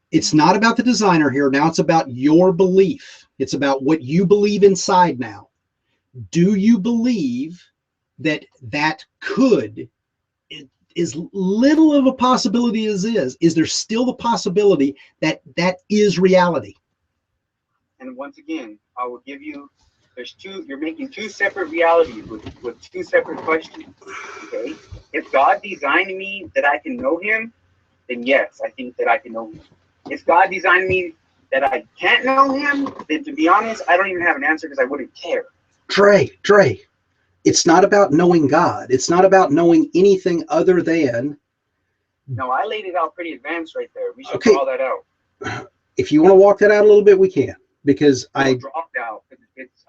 It's not about the designer here. Now it's about your belief. It's about what you believe inside now. Do you believe that could, as little of a possibility as is there still the possibility that is reality? And once again, I will give you, you're making two separate realities with two separate questions, okay? If God designed me that I can know him, then yes, I think that I can know him. If God designed me that I can't know him, then to be honest, I don't even have an answer, because I wouldn't care. Dre, it's not about knowing God. It's not about knowing anything other than... No, I laid it out pretty advanced right there. We should draw that out. If you want to walk that out a little bit, we can. Because I dropped out.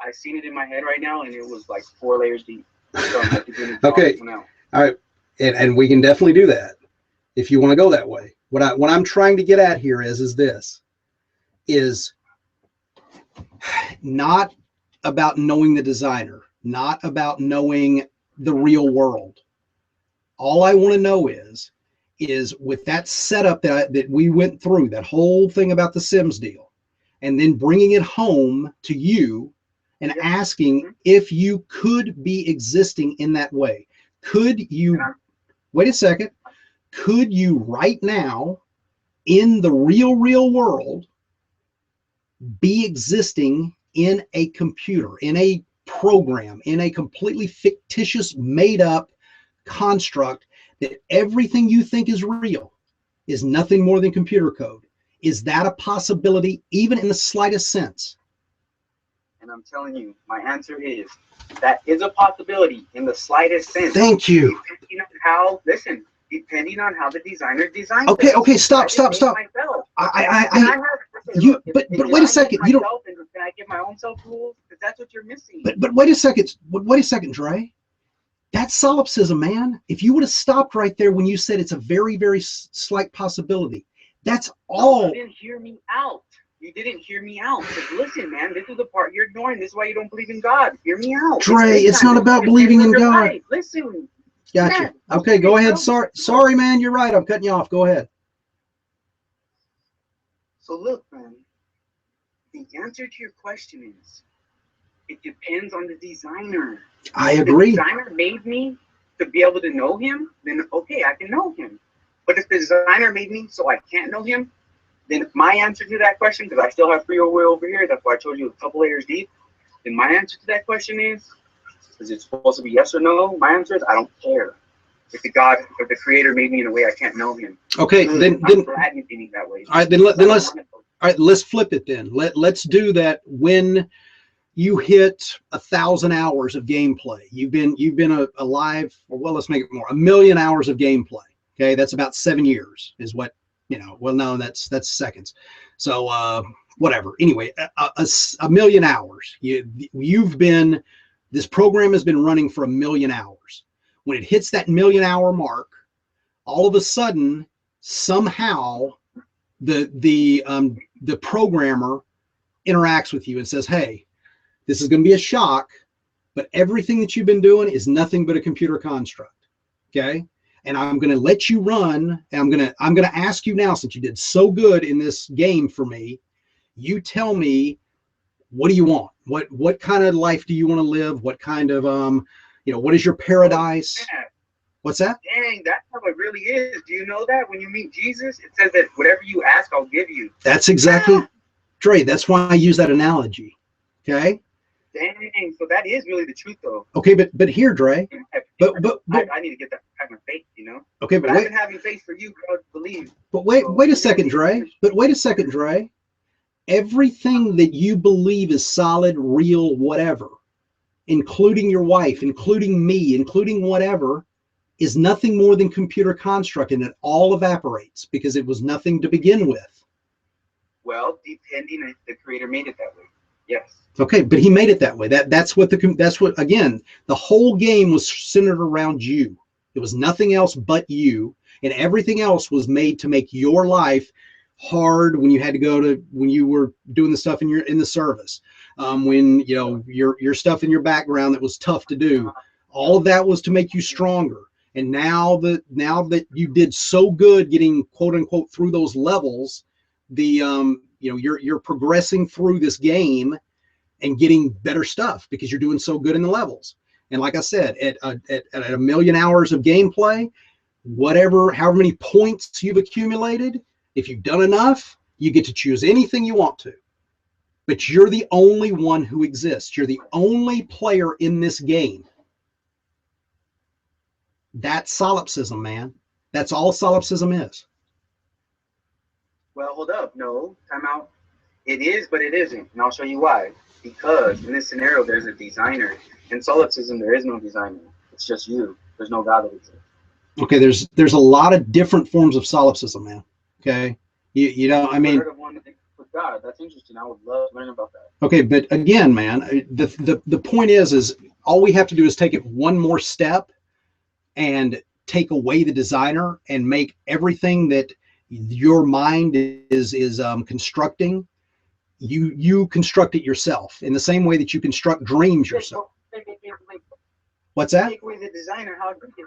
I seen it in my head right now, and it was like 4 layers deep. So okay. All right. And we can definitely do that if you want to go that way. What I'm trying to get at here is this is not about knowing the designer, not about knowing the real world. All I want to know is with that setup that we went through, that whole thing about the Sims deal, and then bringing it home to you and asking if you could be existing in that way. Could you, wait a second, could you right now in the real world be existing in a computer, in a program, in a completely fictitious, made up construct that everything you think is real is nothing more than computer code? Is that a possibility, even in the slightest sense? And I'm telling you, my answer is, that is a possibility in the slightest sense. Thank you. Depending on how, listen, depending on how the designer designed it. Okay, stop. But wait a second. You don't. Can I give my own self rules? Because that's what you're missing. But wait a second. Wait a second, Dre. That's solipsism, man. If you would have stopped right there when you said it's a very, very slight possibility, that's all. You didn't hear me out. You didn't hear me out. Because listen, man, this is the part you're ignoring. This is why you don't believe in God. Hear me out. Dre, it's not about believing in God. Right. Listen. Gotcha. Okay, go ahead. Sorry, man. You're right. I'm cutting you off. Go ahead. So look, man, the answer to your question is, it depends on the designer. I agree. If the designer made me to be able to know him, then okay, I can know him. But if the designer made me so I can't know him, then my answer to that question, because I still have free will over here, that's why I told you a couple layers deep, then my answer to that question is, Is it supposed to be yes or no? My answer is I don't care. If the creator made me in a way I can't know him. Okay, Good. then I'm glad you did me that way. all right, let's flip it then. Let's do that when you hit 1,000 hours of gameplay. You've been alive, or well, let's make it more, 1,000,000 hours of gameplay. Okay, that's about 7 years is what, well, no, that's seconds. So whatever. Anyway, a million hours. This program has been running for 1,000,000 hours. When it hits that 1,000,000 hour mark, all of a sudden, somehow, the programmer interacts with you and says, "Hey, this is going to be a shock, but everything that you've been doing is nothing but a computer construct." Okay, and I'm going to let you run. And I'm going to ask you now, since you did so good in this game for me, you tell me, what do you want? What kind of life do you want to live? What kind of what is your paradise? Yeah. What's that? Dang, that's how it really is. Do you know that when you meet Jesus, it says that whatever you ask, I'll give you. That's exactly, Dre. That's why I use that analogy. Okay. Dang, so that is really the truth, though. Okay, but here, Dre. But I need to get that having faith, Okay, but I've been having faith for you, bro, to believe. But wait a second, Dre. But wait a second, Dre. Everything that you believe is solid, real, whatever, including your wife, including me, including whatever, is nothing more than computer construct, and it all evaporates because it was nothing to begin with. Well, depending if the creator made it that way. Yes. Okay, but he made it that way. That's what again, the whole game was centered around you. It was nothing else but you, and everything else was made to make your life hard when you had to when you were doing the stuff in the service, when your stuff in your background that was tough to do. All of that was to make you stronger. And now that you did so good getting quote unquote through those levels, you're progressing through this game and getting better stuff because you're doing so good in the levels. And like I said, at 1,000,000 hours of gameplay, however many points you've accumulated, if you've done enough, you get to choose anything you want to. But you're the only one who exists. You're the only player in this game. That's solipsism, man. That's all solipsism is. Well, hold up. No, time out. It is, but it isn't. And I'll show you why. Because in this scenario, there's a designer. In solipsism, there is no designer. It's just you. There's no God that exists. Okay, there's a lot of different forms of solipsism, man. Okay, I mean, I've heard of one with God. That's interesting. I would love to learn about that. Okay, but again, man, the point is all we have to do is take it one more step and take away the designer and make everything that your mind is constructing. You construct it yourself in the same way that you construct dreams yourself. What's that? Take away the designer, how'd you get?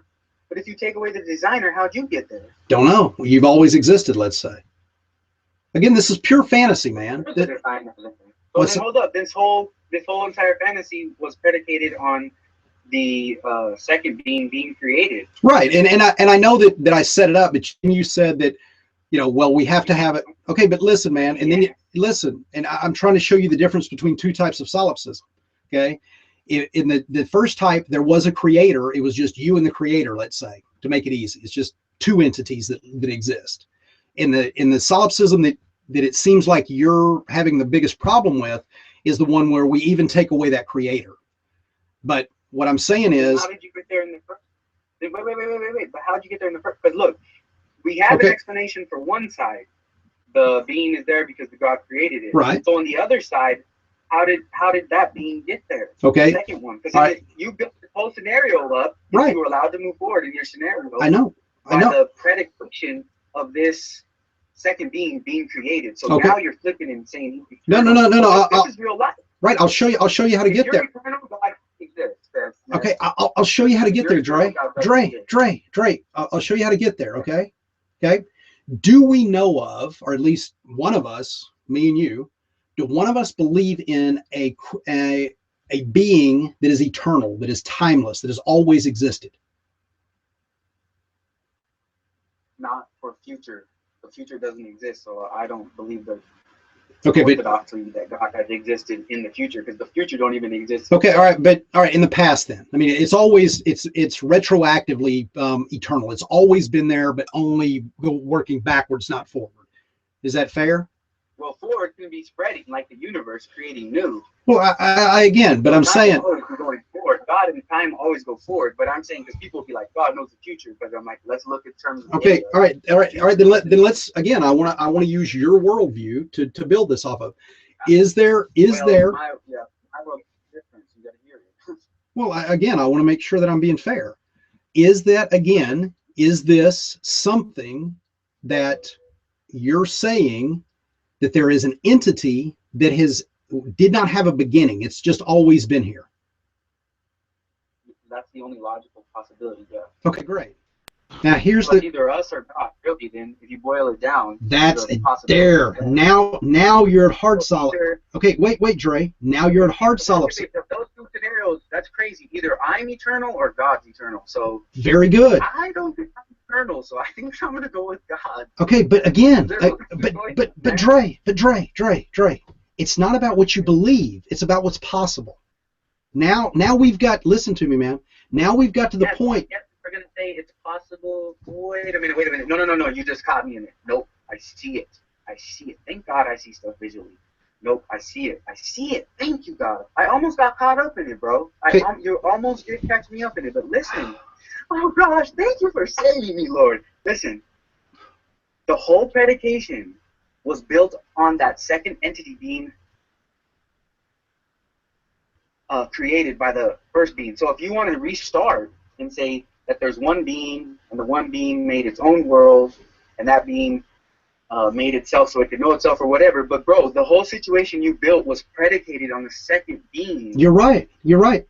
But if you take away the designer, how'd you get there? Don't know. You've always existed, let's say. Again, this is pure fantasy, man. So then hold up. This whole entire fantasy was predicated on the second being created. Right, and I know that I set it up, but you said that, well, we have to have it. Okay, but listen, man, and then listen, and I'm trying to show you the difference between two types of solipsism. Okay, in the first type, there was a creator. It was just you and the creator, let's say, to make it easy. It's just two entities that exist. In the solipsism that it seems like you're having the biggest problem with is the one where we even take away that creator. But what I'm saying is, how did you get there in the first? Wait. But how did you get there in the first? Because look, we have an explanation for one side. The being is there because the God created it. Right. So on the other side, how did that being get there? Okay. The second one, because you built the whole scenario up. Right. You were allowed to move forward in your scenario. I know. By the prediction of this second being created. So now you're flipping and saying, no. This is real life. Right. I'll show you how to get there. Eternal, God exists. Okay. I'll show you how to get there, Dre. Dre. I'll show you how to get there. Okay. Do we know of, or at least one of us, me and you, do one of us believe in a being that is eternal, that is timeless, that has always existed? Not for future. The future doesn't exist, so I don't believe that. Okay, but orthodoxy that God has existed in the future, because the future don't even exist. okay, all right, but all right, in the past then. I mean, it's always it's retroactively eternal. It's always been there, but only working backwards, not forward. Is that fair? Well, forward can be spreading like the universe, creating new. Well, I again, but I'm saying always going forward. God and time always go forward, but I'm saying because people will be like, God knows the future, but I'm like, let's look in terms of okay, data. all right. Then let's again. I want to use your worldview to build this off of. Is there? My world is different. So you got to hear it. Well, I want to make sure that I'm being fair. Is that again? Is this something that you're saying that there is an entity that did not have a beginning? It's just always been here. That's the only logical possibility. Yeah. Okay, great. Now here's so either us or God. Really, then if you boil it down, that's there. Now you're at hard solid. Okay, wait, Dre. Now you're at hard solipsism. Those two scenarios, that's crazy. Either I'm eternal or God's eternal. So very good. I don't think I'm eternal, so I think I'm gonna go with God. Okay, but again, but Dre, it's not about what you believe. It's about what's possible. Now we've got. Listen to me, man. Now we've got to the point. Yes, we're gonna say it's possible. Wait a minute. No. You just caught me in it. Nope. I see it. Thank God I see stuff visually. Nope. I see it. Thank you, God. I almost got caught up in it, bro. You almost did catch me up in it. But listen. Oh gosh, thank you for saving me, Lord. Listen. The whole predication was built on that second entity being created by the first being. So if you want to restart and say that there's one being, and the one being made its own world, and that being made itself so it could know itself or whatever, but bro, the whole situation you built was predicated on the second being. You're right,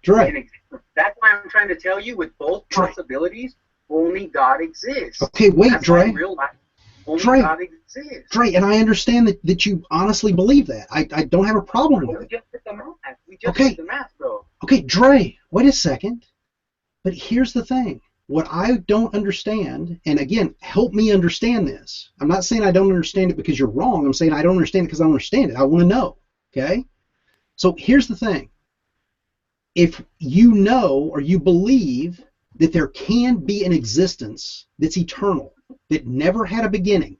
Dre. That's why I'm trying to tell you, with both possibilities, only God exists. Okay, wait, that's Dre. Real life. Only God exists. Dre, and I understand that you honestly believe that. I don't have a problem with it. We just did the math, bro. Okay, Dre, wait a second. But here's the thing. What I don't understand, and again, help me understand this. I'm not saying I don't understand it because you're wrong. I'm saying I don't understand it because I don't understand it. I want to know. Okay? So here's the thing. If you know or you believe that there can be an existence that's eternal, that never had a beginning,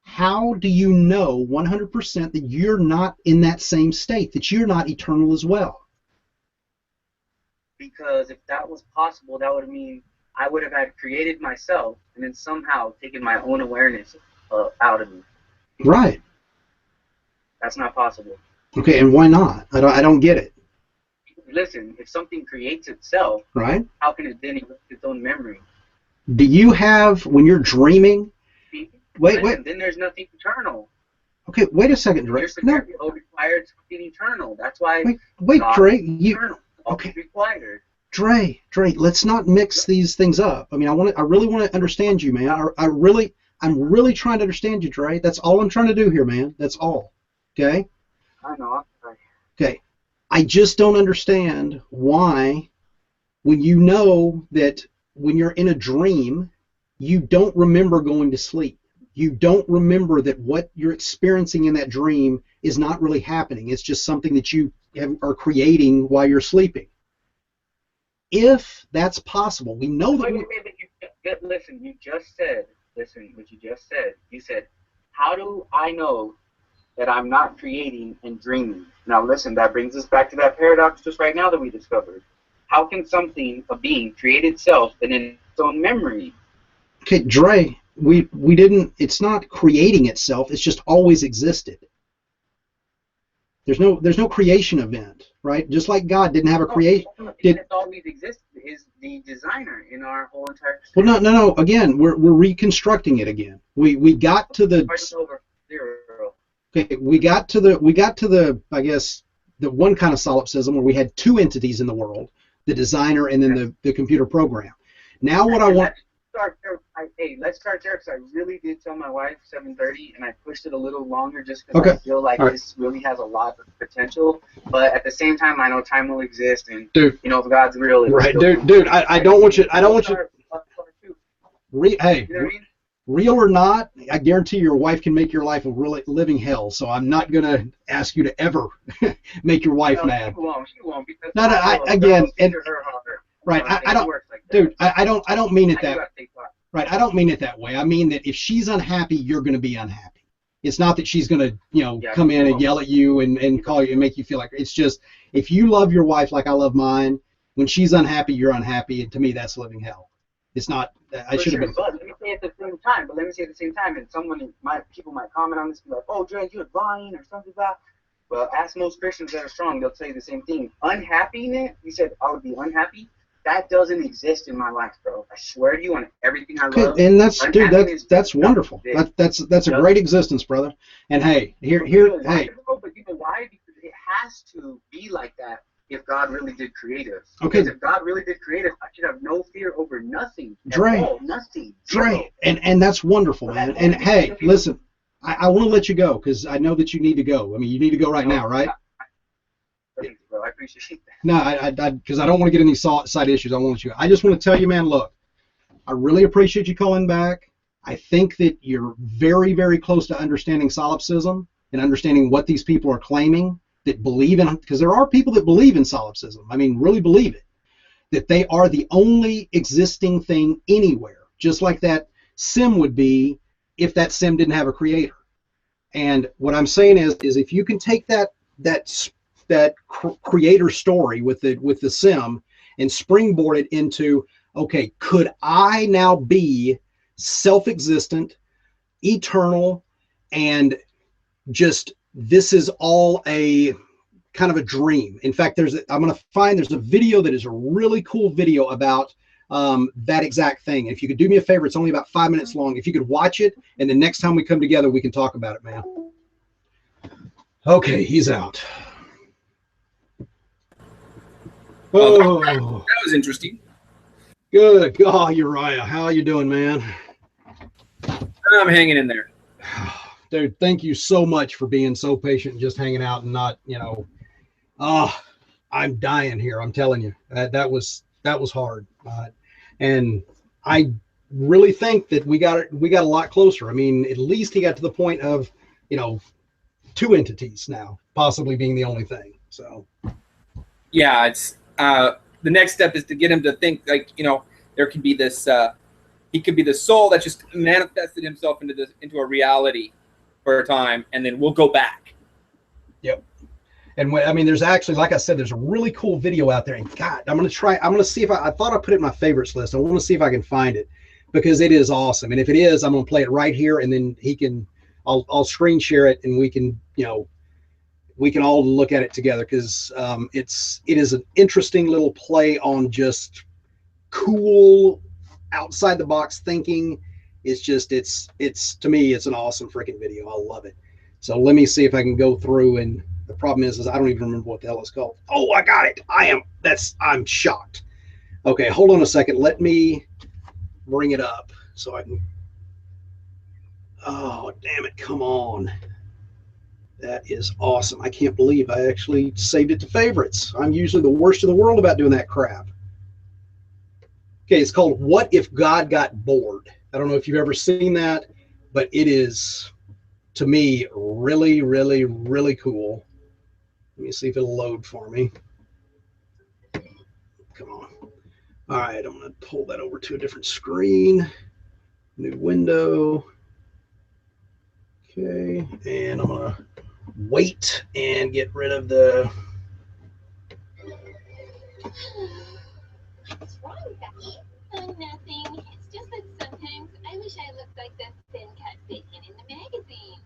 how do you know 100% that you're not in that same state, that you're not eternal as well? Because if that was possible, that would mean I would have had created myself and then somehow taken my own awareness out of me. Right. That's not possible. Okay, and why not? I don't get it. Listen, if something creates itself, right? How can it then erase its own memory? Do you have, when you're dreaming? Wait. Then there's nothing eternal. Okay, wait a second, Dre. Your scenario required something eternal. That's why. Wait, Dre. Eternal. Okay. Required. Dre, let's not mix these things up. I mean, I really want to understand you, man. I'm really trying to understand you, Dre. That's all I'm trying to do here, man. That's all. Okay? I know. Okay. I just don't understand why, when you know that when you're in a dream, you don't remember going to sleep. You don't remember that what you're experiencing in that dream is not really happening. It's just something that you are creating while you're sleeping. If that's possible, we know that. Listen, you just said. Listen, what you just said. You said, "How do I know that I'm not creating and dreaming?" Now, listen. That brings us back to that paradox just right now that we discovered. How can something, a being, create itself and in its own memory? Okay, Dre. We didn't. It's not creating itself. It's just always existed. There's no creation event, right? Just like God didn't have a creation. It's always existed. Is the designer in our whole entire. Well, no. Again, we're reconstructing it again. We got to the. Okay, we got to the I guess the one kind of solipsism where we had two entities in the world, the designer and then the computer program. Now what I want. Let's start there, because I really did tell my wife 7:30, and I pushed it a little longer just because I feel like this really has a lot of potential. But at the same time, I know time will exist, and dude, you know, if God's real, right, dude. I don't want you. Hey, You know what I mean? real or not, I guarantee your wife can make your life a really living hell. So I'm not going to ask you to ever make your wife mad. She won't because No, again, and right, I don't, like dude, I don't mean it that, right. I don't mean it that way. I mean that if she's unhappy, you're going to be unhappy. It's not that she's going to, you know, come in and yell at you and call you and make you feel like, it's just, if you love your wife like I love mine, when she's unhappy, you're unhappy. And to me, that's living hell. It's not, I should have been. But let me say at the same time, and people might comment on this, be like, oh, Dre'as, you're lying or something like that. Well, ask most Christians that are strong, they'll say the same thing. Unhappiness, you said I would be unhappy. That doesn't exist in my life, bro. I swear to you on everything I love. And that's, dude, that's wonderful. That's a great existence, brother. And hey, hey. But you know why? Because it has to be like that if God really did create us. Okay. Because if God really did create us, I should have no fear over nothing. Nothing. Dre, and that's wonderful, man. And hey, listen, I want to let you go because I know that you need to go. I mean, you need to go right now, right? Thanks, bro. I appreciate that. No, because I don't want to get any side issues. I just want to tell you, man, look, I really appreciate you calling back. I think that you're very, very close to understanding solipsism and understanding what these people are claiming, that believe in, because there are people that believe in solipsism. I mean, really believe it, that they are the only existing thing anywhere, just like that sim would be if that sim didn't have a creator. And what I'm saying is if you can take that creator story with the sim and springboard it into, okay, could I now be self-existent, eternal, and just this is all a kind of a dream. In fact, there's a video that is a really cool video about that exact thing. If you could do me a favor, it's only about 5 minutes long. If you could watch it, and the next time we come together, we can talk about it, man. Okay, he's out. Well, that was interesting. Good. Oh, Uriah, how are you doing, man? I'm hanging in there. Dude, thank you so much for being so patient and just hanging out and not, I'm dying here. I'm telling you, that was hard. And I really think that we got a lot closer. I mean, at least he got to the point of, 2 entities now, possibly being the only thing. So, yeah, it's the next step is to get him to think like, there can be this. He could be the soul that just manifested himself into a reality for a time, and then we'll go back. Yep. And there's actually, like I said, there's a really cool video out there. And God, I'm going to see if I thought I put it in my favorites list. I want to see if I can find it because it is awesome. And if it is, I'm going to play it right here, and then I'll screen share it, and we can all look at it together because it is an interesting little play on just cool outside the box thinking. It's just, it's to me, it's an awesome freaking video. I love it. So let me see if I can go through, and the problem is I don't even remember what the hell it's called. Oh, I got it. I'm shocked. Okay, hold on a second. Let me bring it up so I can. Oh, damn it. Come on. That is awesome. I can't believe I actually saved it to favorites. I'm usually the worst in the world about doing that crap. Okay, it's called What If God Got Bored? I don't know if you've ever seen that, but it is, to me, really, really, really cool. Let me see if it'll load for me. Come on. All right, I'm going to pull that over to a different screen. New window. Okay, and I'm going to wait and get rid of the... What's wrong, Becky? Oh, nothing. It's just that sometimes I wish I looked like the thin cut bacon in the magazine.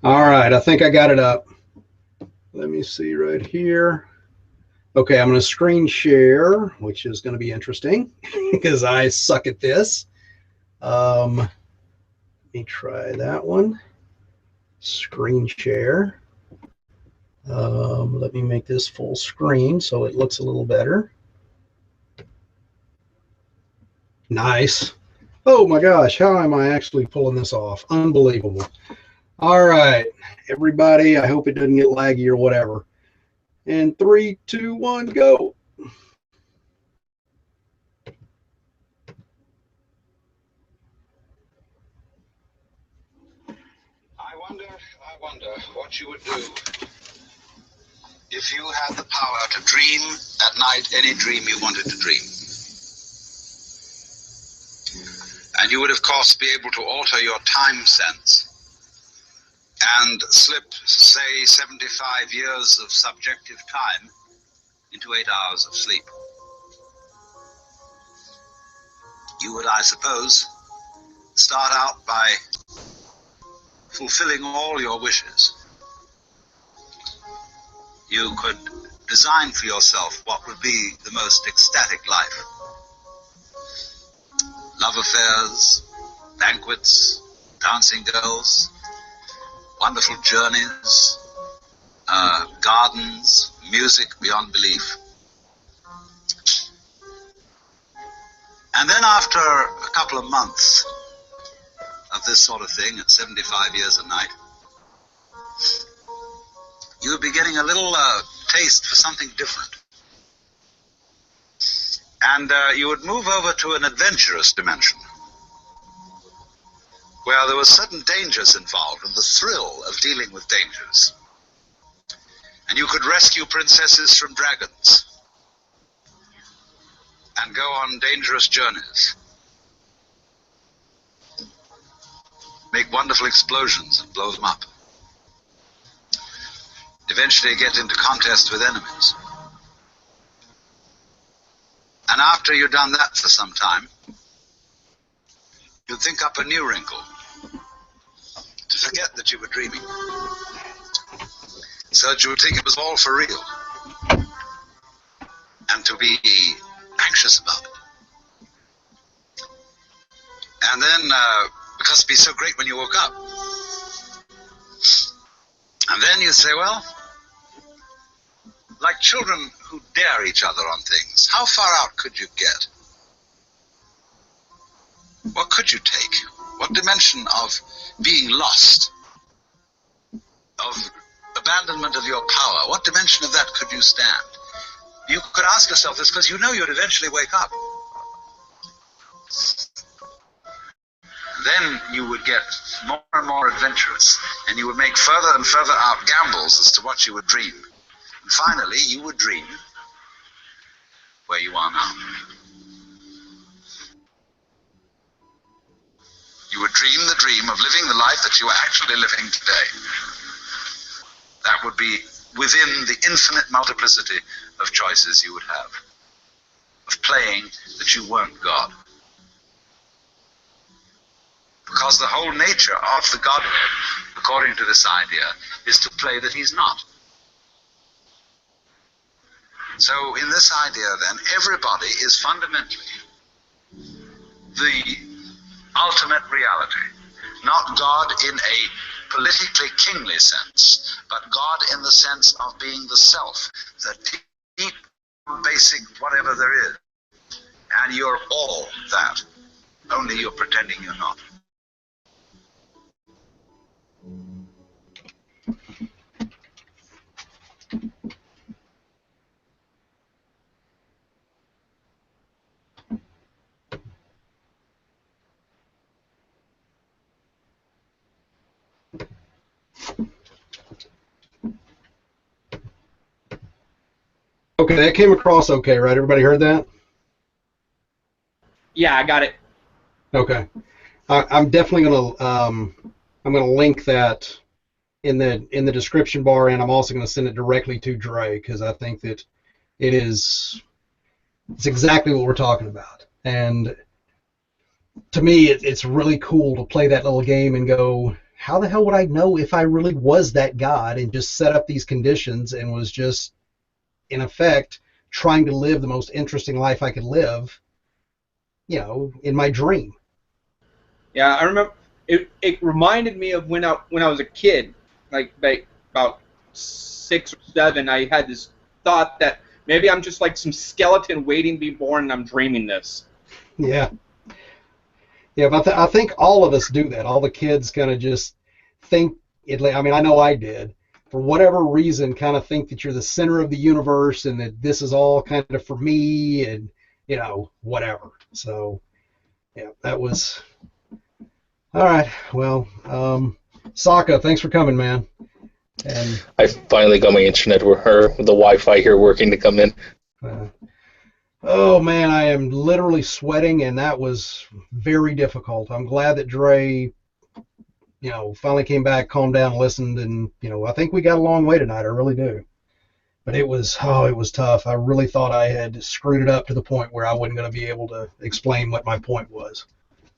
All right, I think I got it up. Let me see right here. Okay, I'm going to screen share, which is going to be interesting because I suck at this. Let me try that one. Screen share. Let me make this full screen so it looks a little better. Nice. Oh my gosh, how am I actually pulling this off? Unbelievable. All right, everybody. I hope it doesn't get laggy or whatever. And 3, 2, 1, go. I wonder what you would do if you had the power to dream at night any dream you wanted to dream. And you would, of course, be able to alter your time sense and slip, say, 75 years of subjective time into 8 hours of sleep. You would, I suppose, start out by fulfilling all your wishes. You could design for yourself what would be the most ecstatic life. Love affairs, banquets, dancing girls, wonderful journeys, gardens, music beyond belief. And then after a couple of months of this sort of thing at 75 years a night, you would be getting a little taste for something different. And you would move over to an adventurous dimension, where there were certain dangers involved and the thrill of dealing with dangers. And you could rescue princesses from dragons and go on dangerous journeys, make wonderful explosions and blow them up, eventually get into contest with enemies. And after you've done that for some time, you'd think up a new wrinkle to forget that you were dreaming, so that you would think it was all for real and to be anxious about it. And then, because it'd be so great when you woke up, and then you'd say, well, like children who dare each other on things, how far out could you get? What could you take? What dimension of being lost, of abandonment of your power, what dimension of that could you stand? You could ask yourself this because you know you'd eventually wake up. Then you would get more and more adventurous, and you would make further and further out gambles as to what you would dream. And finally, you would dream where you are now. You would dream the dream of living the life that you are actually living today. That would be within the infinite multiplicity of choices you would have, of playing that you weren't God. Because the whole nature of the Godhead, according to this idea, is to play that he's not. So in this idea then, everybody is fundamentally the ultimate reality. Not God in a politically kingly sense, but God in the sense of being the self, the deep, basic whatever there is. And you're all that, only you're pretending you're not. Okay, that came across okay, right? Everybody heard that? Yeah, I got it. Okay. I'm definitely gonna I'm gonna link that in the description bar, and I'm also gonna send it directly to Dre because I think that it's exactly what we're talking about. And to me, it's really cool to play that little game and go, how the hell would I know if I really was that God and just set up these conditions and was just, in effect, trying to live the most interesting life I could live, in my dream. Yeah, I remember it reminded me of when I was a kid, like about 6 or 7. I had this thought that maybe I'm just like some skeleton waiting to be born, and I'm dreaming this. Yeah. Yeah, but I think all of us do that. All the kids kind of just think I mean, I know I did, for whatever reason, kind of think that you're the center of the universe and that this is all kind of for me and, whatever. So, yeah, that was, all right. Well, Sokka, thanks for coming, man. And I finally got my internet or the Wi-Fi here working to come in. Oh man, I am literally sweating, and that was very difficult. I'm glad that Dre, finally came back, calmed down, listened, and I think we got a long way tonight. I really do. But it was tough. I really thought I had screwed it up to the point where I wasn't going to be able to explain what my point was.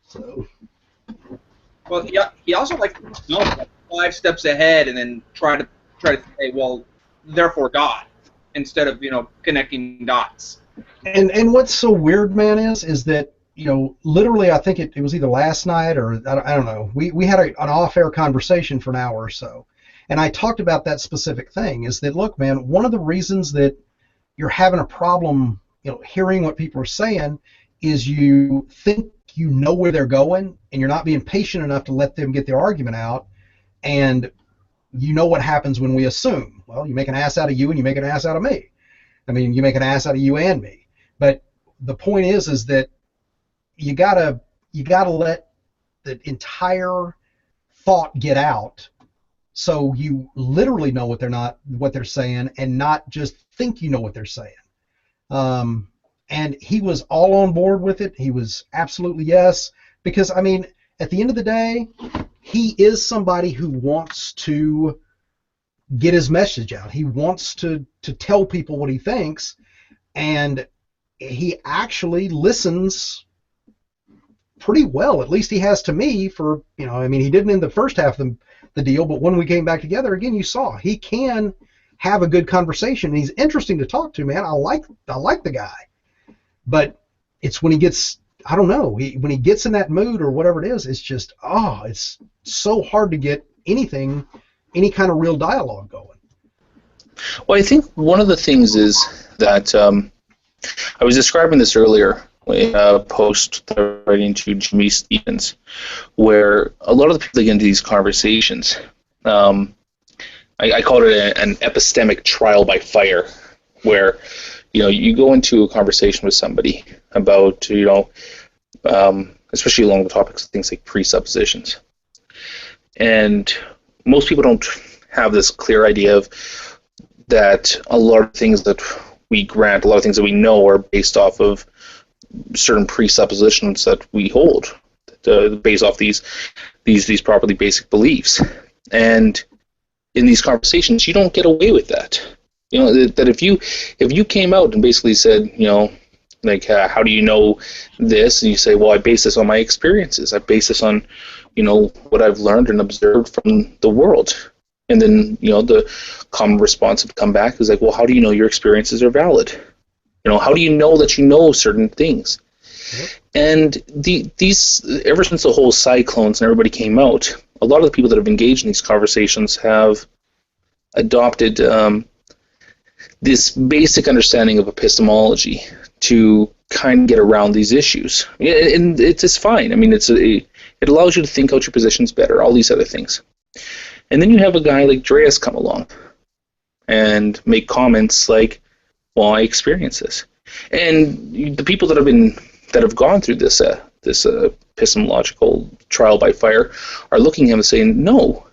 So. Well, he also likes to know 5 steps ahead, and then try to say, well, therefore God, instead of connecting dots. And what's so weird, man, is that literally, I think it was either last night or I don't know. We had an off-air conversation for an hour or so, and I talked about that specific thing. Is that, look, man, one of the reasons that you're having a problem, hearing what people are saying, is you think you know where they're going, and you're not being patient enough to let them get their argument out. And you know what happens when we assume. Well, you make an ass out of you, and you make an ass out of me. I mean, you make an ass out of you and me. But the point is that you gotta let the entire thought get out, so you literally know what they're saying, and not just think you know what they're saying. And he was all on board with it. He was absolutely yes, because I mean, at the end of the day, he is somebody who wants to get his message out. He wants to tell people what he thinks, and he actually listens pretty well. At least he has to me. For I mean, he didn't in the first half of the deal, but when we came back together again, you saw he can have a good conversation. And he's interesting to talk to, man. I like the guy, but it's when he gets, I don't know, when he gets in that mood or whatever it is, it's just it's so hard to get any kind of real dialogue going. Well, I think one of the things is that I was describing this earlier in a post that I'm writing to Jimmy Stevens, where a lot of the people that get into these conversations, I called it an epistemic trial by fire, where you go into a conversation with somebody about especially along the topics of things like presuppositions, and most people don't have this clear idea of that a lot of things that we grant, a lot of things that we know, are based off of certain presuppositions that we hold, based off these properly basic beliefs. And in these conversations, you don't get away with that. That if you came out and basically said, how do you know this? And you say, well, I base this on my experiences. I base this on, what I've learned and observed from the world. And then, the common response would come back is like, well, how do you know your experiences are valid? How do you know that you know certain things? Mm-hmm. And these, ever since the whole cyclones and everybody came out, a lot of the people that have engaged in these conversations have adopted this basic understanding of epistemology to kind of get around these issues. And it's fine. I mean, it allows you to think out your positions better, all these other things. And then you have a guy like Dre'as come along and make comments like, well, I experience this. And the people that have gone through this epistemological trial by fire are looking at him and saying, no,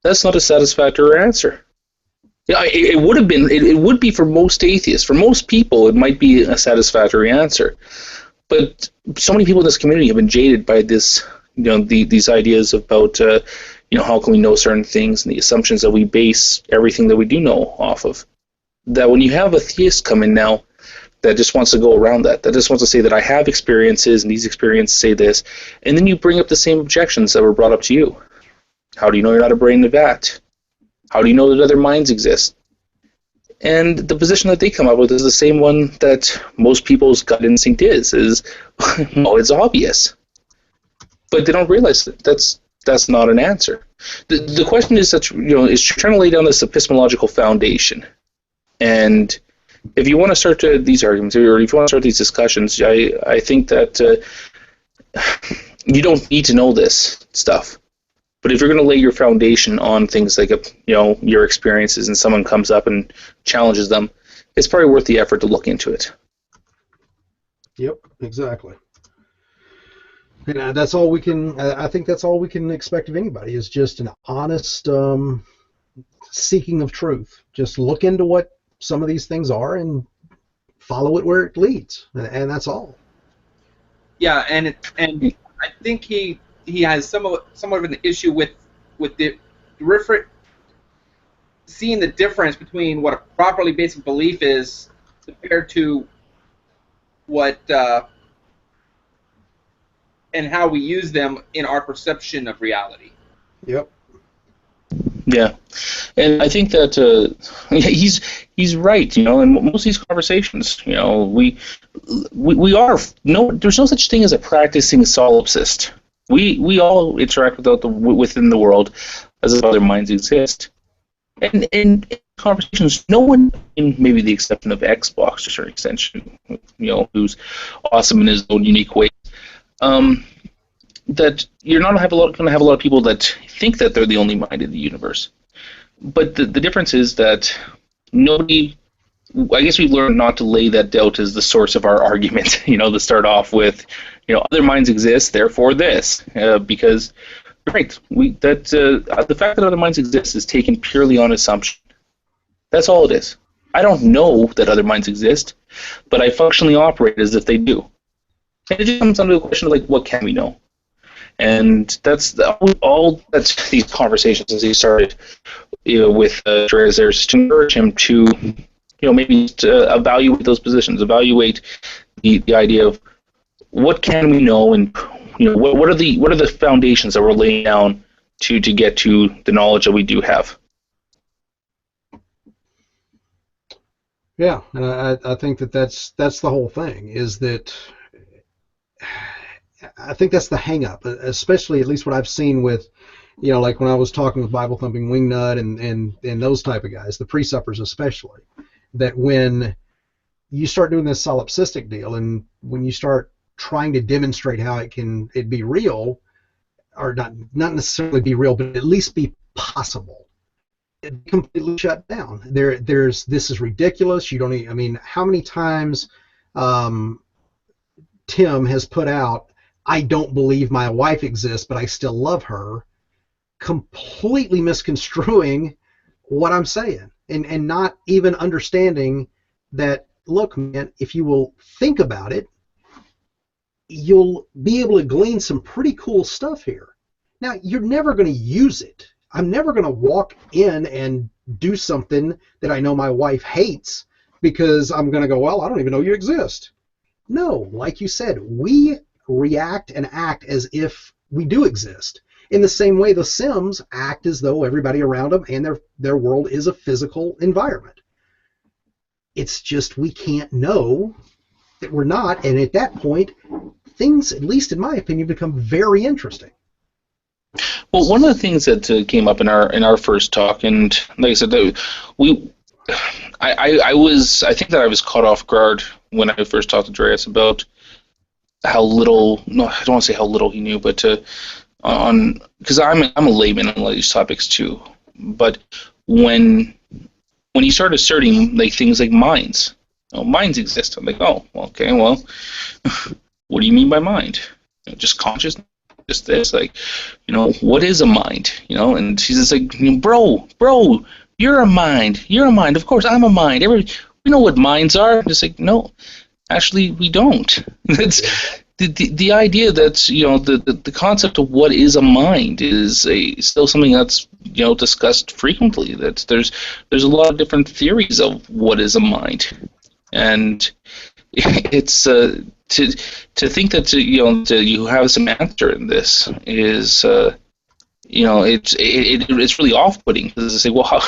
that's not a satisfactory answer. Yeah, it would have been. It would be for most atheists. For most people, it might be a satisfactory answer. But so many people in this community have been jaded by this, these ideas about, how can we know certain things and the assumptions that we base everything that we do know off of. That when you have a theist come in now that just wants to go around that just wants to say that I have experiences and these experiences say this, and then you bring up the same objections that were brought up to you. How do you know you're not a brain in a vat? How do you know that other minds exist? And the position that they come up with is the same one that most people's gut instinct is well, it's obvious. But they don't realize that that's not an answer. The question is that, is trying to lay down this epistemological foundation. And if you want to start these arguments, or if you want to start these discussions, I think that you don't need to know this stuff. But if you're going to lay your foundation on things like your experiences, and someone comes up and challenges them, it's probably worth the effort to look into it. Yep, exactly. And that's all we can. I think that's all we can expect of anybody, is just an honest seeking of truth. Just look into what some of these things are and follow it where it leads, and that's all. Yeah, and I think he has somewhat of an issue with the different, seeing the difference between what a properly basic belief is compared to what and how we use them in our perception of reality. Yep. Yeah, and I think that he's right. In most of these conversations, we are there's no such thing as a practicing solipsist. We all interact within the world as if other minds exist, and in conversations, no one, in maybe the exception of Xbox to a certain extent, who's awesome in his own unique way. That you're not going to have a lot of people that think that they're the only mind in the universe. But the difference is that nobody, I guess we've learned not to lay that doubt as the source of our argument, to start off with, other minds exist, therefore this, because, right, the fact that other minds exist is taken purely on assumption. That's all it is. I don't know that other minds exist, but I functionally operate as if they do. And it just comes down to a question of, what can we know? And that's all that these conversations, as he started with Dre'as, there's to encourage him to, maybe to evaluate those positions, evaluate the idea of what can we know, and what are the foundations that we're laying down to get to the knowledge that we do have. Yeah, and I think that's the whole thing, is that I think that's the hang-up, especially at least what I've seen with, like when I was talking with Bible Thumping Wingnut and those type of guys, the pre-suppers especially, that when you start doing this solipsistic deal, and when you start trying to demonstrate how it be real, or not necessarily be real, but at least be possible, it completely shut down. This is ridiculous. You don't even, I mean, how many times Tim has put out, I don't believe my wife exists, but I still love her, completely misconstruing what I'm saying, and not even understanding that, look, man, if you will think about it, you'll be able to glean some pretty cool stuff here. Now, you're never going to use it. I'm never going to walk in and do something that I know my wife hates because I'm going to go, well, I don't even know you exist. No, like you said, we react and act as if we do exist. In the same way, the Sims act as though everybody around them and their world is a physical environment. It's just we can't know that we're not, and at that point, things, at least in my opinion, become very interesting. Well, one of the things that came up in our first talk, and like I said, I think that I was caught off guard when I first talked to Dre'as about how little, no, I don't want to say how little he knew, but because I'm a layman on a lot of these topics too. But when he started asserting things like minds, minds exist, I'm like, oh, okay, well, what do you mean by mind? Just consciousness? Just this, what is a mind? And she's just like, bro, you're a mind. You're a mind. Of course, I'm a mind. We know what minds are. I'm just like, no, actually, we don't. That's the idea that the concept of what is a mind is still something that's discussed frequently. That there's a lot of different theories of what is a mind, and it's to think that you have some answer in this is it's really off-putting, because it's like, well, how,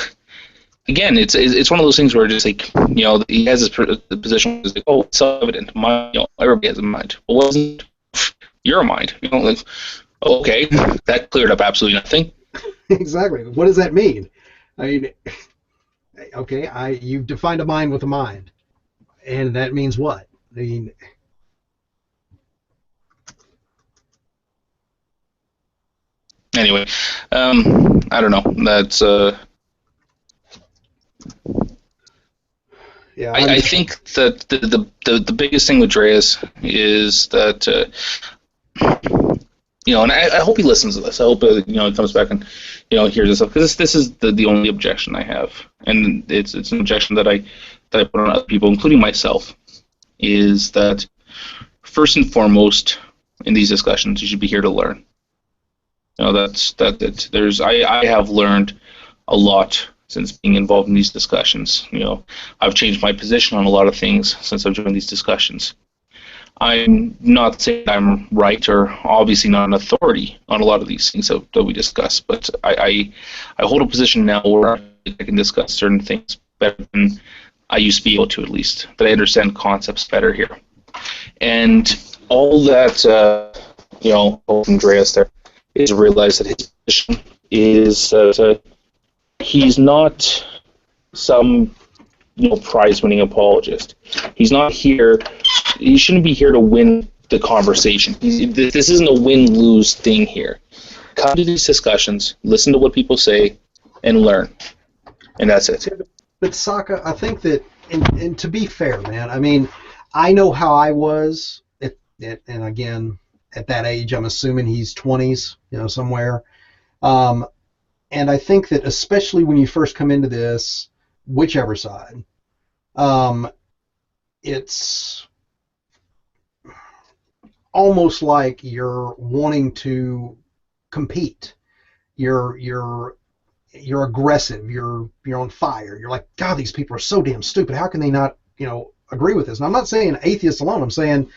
again, it's one of those things where just like he has this position is like, oh, it's self-evident, everybody has a mind. Well, wasn't your mind? Like, oh, okay, that cleared up absolutely nothing. Exactly. What does that mean? I mean, okay, you've defined a mind with a mind, and that means what? I mean, Anyway, I don't know. That's Yeah, I think that the biggest thing with Dre'as is that and I hope he listens to this. I hope he comes back and hears this, because this is the only objection I have, and it's an objection that I put on other people, including myself, is that first and foremost in these discussions you should be here to learn. That's it. I have learned a lot since being involved in these discussions. I've changed my position on a lot of things since I've joined these discussions. I'm not saying I'm right, or obviously not an authority on a lot of these things that we discuss, but I hold a position now where I can discuss certain things better than I used to be able to, at least. That I understand concepts better here. And all that, from Dre'as there, is realize that his position is he's not some prize-winning apologist. He's not here. He shouldn't be here to win the conversation. This isn't a win-lose thing here. Come to these discussions, listen to what people say, and learn. And that's it. But Sokka, I think that, and to be fair, man, I mean, I know how I was, and again, at that age, I'm assuming he's 20s, somewhere. And I think that especially when you first come into this, whichever side, it's almost like you're wanting to compete. You're aggressive. You're on fire. You're like, God, these people are so damn stupid. How can they not, agree with this? And I'm not saying atheists alone. I'm saying,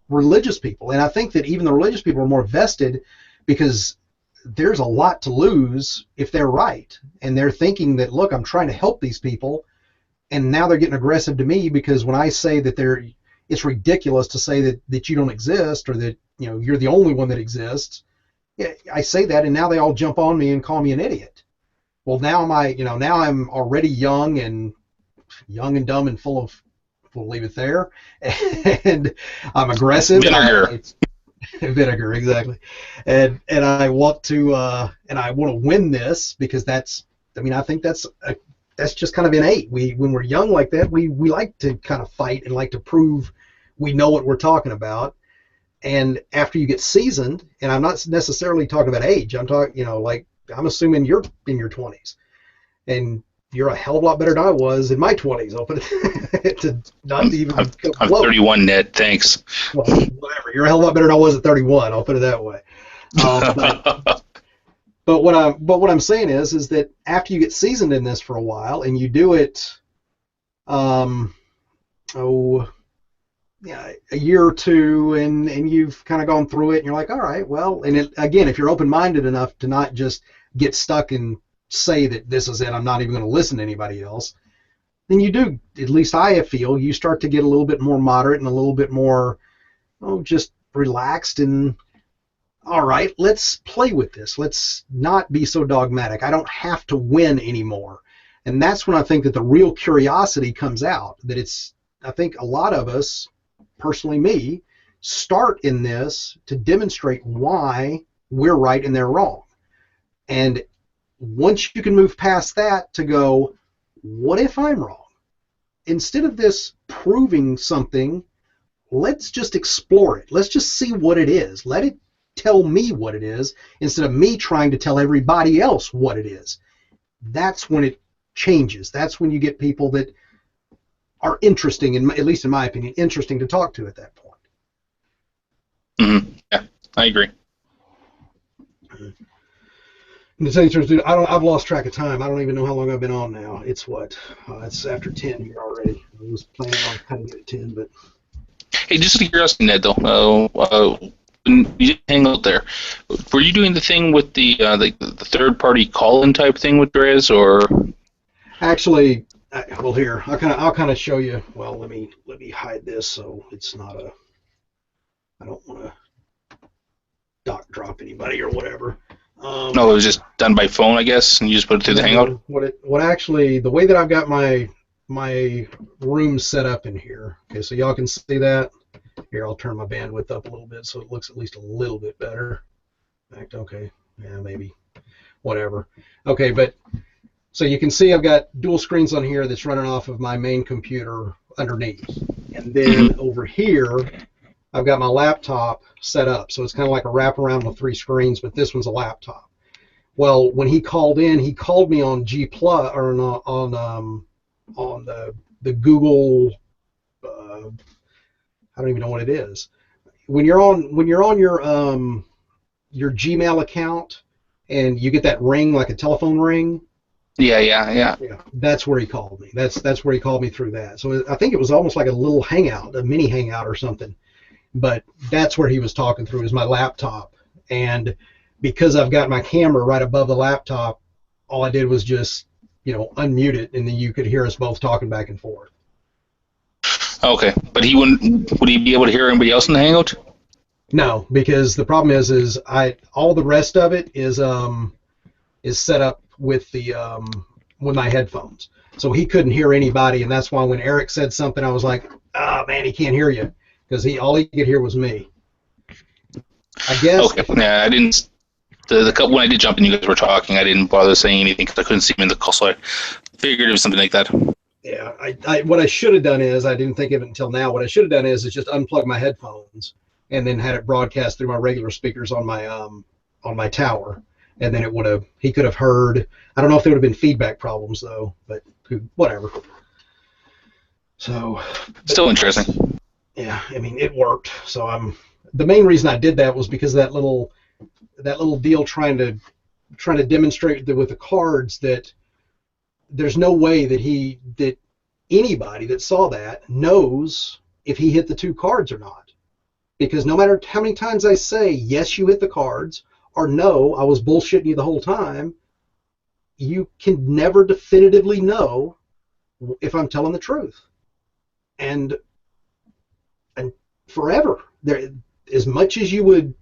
religious people. And I think that even the religious people are more vested because there's a lot to lose if they're right. And they're thinking that, look, I'm trying to help these people, and now they're getting aggressive to me because when I say that it's ridiculous to say that you don't exist, or that you're the only one that exists. Yeah, I say that, and now they all jump on me and call me an idiot. Well, now now I'm already young and dumb and full of, we'll leave it there, and I'm aggressive. Vinegar. Vinegar, exactly. And I want to win this, because I think that's just kind of innate. When we're young like that, we like to kind of fight and like to prove we know what we're talking about. And after you get seasoned, and I'm not necessarily talking about age, I'm talking, I'm assuming you're in your 20s, and you're a hell of a lot better than I was in my 20s. I'll put it to not even. I'm 31, Ned. Thanks. Well, whatever. You're a hell of a lot better than I was at 31. I'll put it that way. But what I'm saying is that after you get seasoned in this for a while, and you do it, a year or two, and you've kind of gone through it, and you're like, all right, well, and again, if you're open-minded enough to not just get stuck and say that this is it, I'm not even going to listen to anybody else, then you do, at least I feel, you start to get a little bit more moderate and a little bit more, just relaxed, and all right, let's play with this. Let's not be so dogmatic. I don't have to win anymore. And that's when I think that the real curiosity comes out, that I think a lot of us, personally me, start in this to demonstrate why we're right and they're wrong. And once you can move past that to go, what if I'm wrong? Instead of this proving something, let's just explore it. Let's just see what it is. Let it tell me what it is, instead of me trying to tell everybody else what it is. That's when it changes. That's when you get people that are interesting, at least in my opinion, interesting to talk to at that point. Mm-hmm. Yeah, I agree. And to tell you the truth, dude, I've lost track of time. I don't even know how long I've been on now. It's what? It's after 10 here already. I was planning on kind of get at 10, but. Hey, just out of curiosity, Ned, though, when you didn't hang out there, were you doing the thing with the third-party call-in type thing with Dre'as, or? Actually, well, here I'll kind of show you. Well, let me hide this so it's not a. I don't want to drop anybody or whatever. No, it was just done by phone, I guess, and you just put it through the Hangout. What actually, the way that I've got my room set up in here. Okay, so y'all can see that. Here, I'll turn my bandwidth up a little bit so it looks at least a little bit better. Okay, yeah, maybe, whatever. Okay, but so you can see I've got dual screens on here that's running off of my main computer underneath, and then over here I've got my laptop set up, so it's kind of like a wraparound with 3 screens, but this one's a laptop. Well, when he called in, he called me on G Plus or on the Google. I don't even know what it is. When you're on your Gmail account and you get that ring like a telephone ring. Yeah. That's where he called me. That's where he called me through that. So I think it was almost like a little hangout, a mini hangout or something. But that's where he was talking through is my laptop. And because I've got my camera right above the laptop, all I did was just, unmute it, and then you could hear us both talking back and forth. Okay, but would he be able to hear anybody else in the Hangout? No, because the problem is all the rest of it is set up with with my headphones, so he couldn't hear anybody, and that's why when Eric said something, I was like, oh man, he can't hear you, because all he could hear was me. I guess. Okay. Yeah, I didn't. The couple when I did jump in, you guys were talking. I didn't bother saying anything because I couldn't see him in the call, so I figured it was something like that. Yeah, what I should have done is, I didn't think of it until now, what I should have done is just unplug my headphones and then had it broadcast through my regular speakers on my tower, and then he could have heard. I don't know if there would have been feedback problems though, but whatever. So still interesting. Yeah, I mean it worked. So the main reason I did that was because that little deal trying to demonstrate that with the cards that there's no way that anybody that saw that knows if he hit the 2 cards or not, because no matter how many times I say yes you hit the cards or no I was bullshitting you the whole time, you can never definitively know if I'm telling the truth. And forever, there, as much as you would,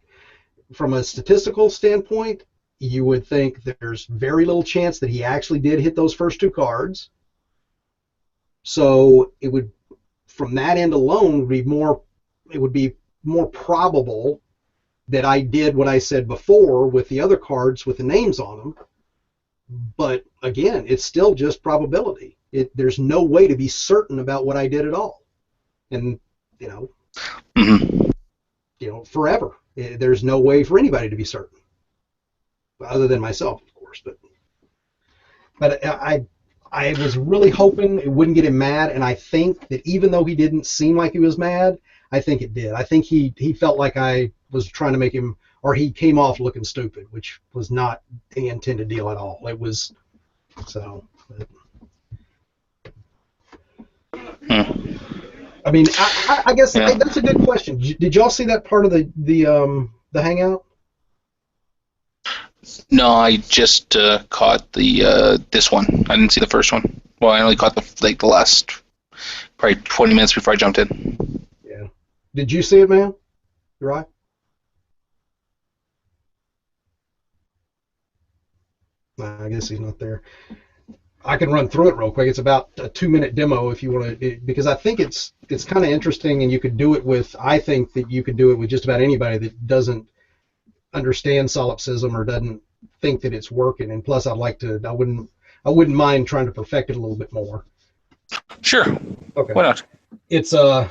from a statistical standpoint, you would think there's very little chance that he actually did hit those first 2 cards. So it would, from that end alone, it would be more probable that I did what I said before with the other cards with the names on them. But again, it's still just probability. There's no way to be certain about what I did at all. And forever, there's no way for anybody to be certain, other than myself, of course. But I was really hoping it wouldn't get him mad, and I think that even though he didn't seem like he was mad, I think it did. I think he felt like I was trying to make him, or he came off looking stupid, which was not the intended deal at all. It was so. I mean, I guess that's a good question. Did y'all see that part of the hangout? No, I just caught this one. I didn't see the first one. Well, I only caught the last probably 20 minutes before I jumped in. Yeah. Did you see it, man? You right? Nah, I guess he's not there. I can run through it real quick. It's about a 2-minute demo if you want to, because I think it's kind of interesting, and you could do it with. I think that you could do it with just about anybody that doesn't understand solipsism or doesn't think that it's working. And plus, I wouldn't mind trying to perfect it a little bit more. Sure. Okay. Why not? It's to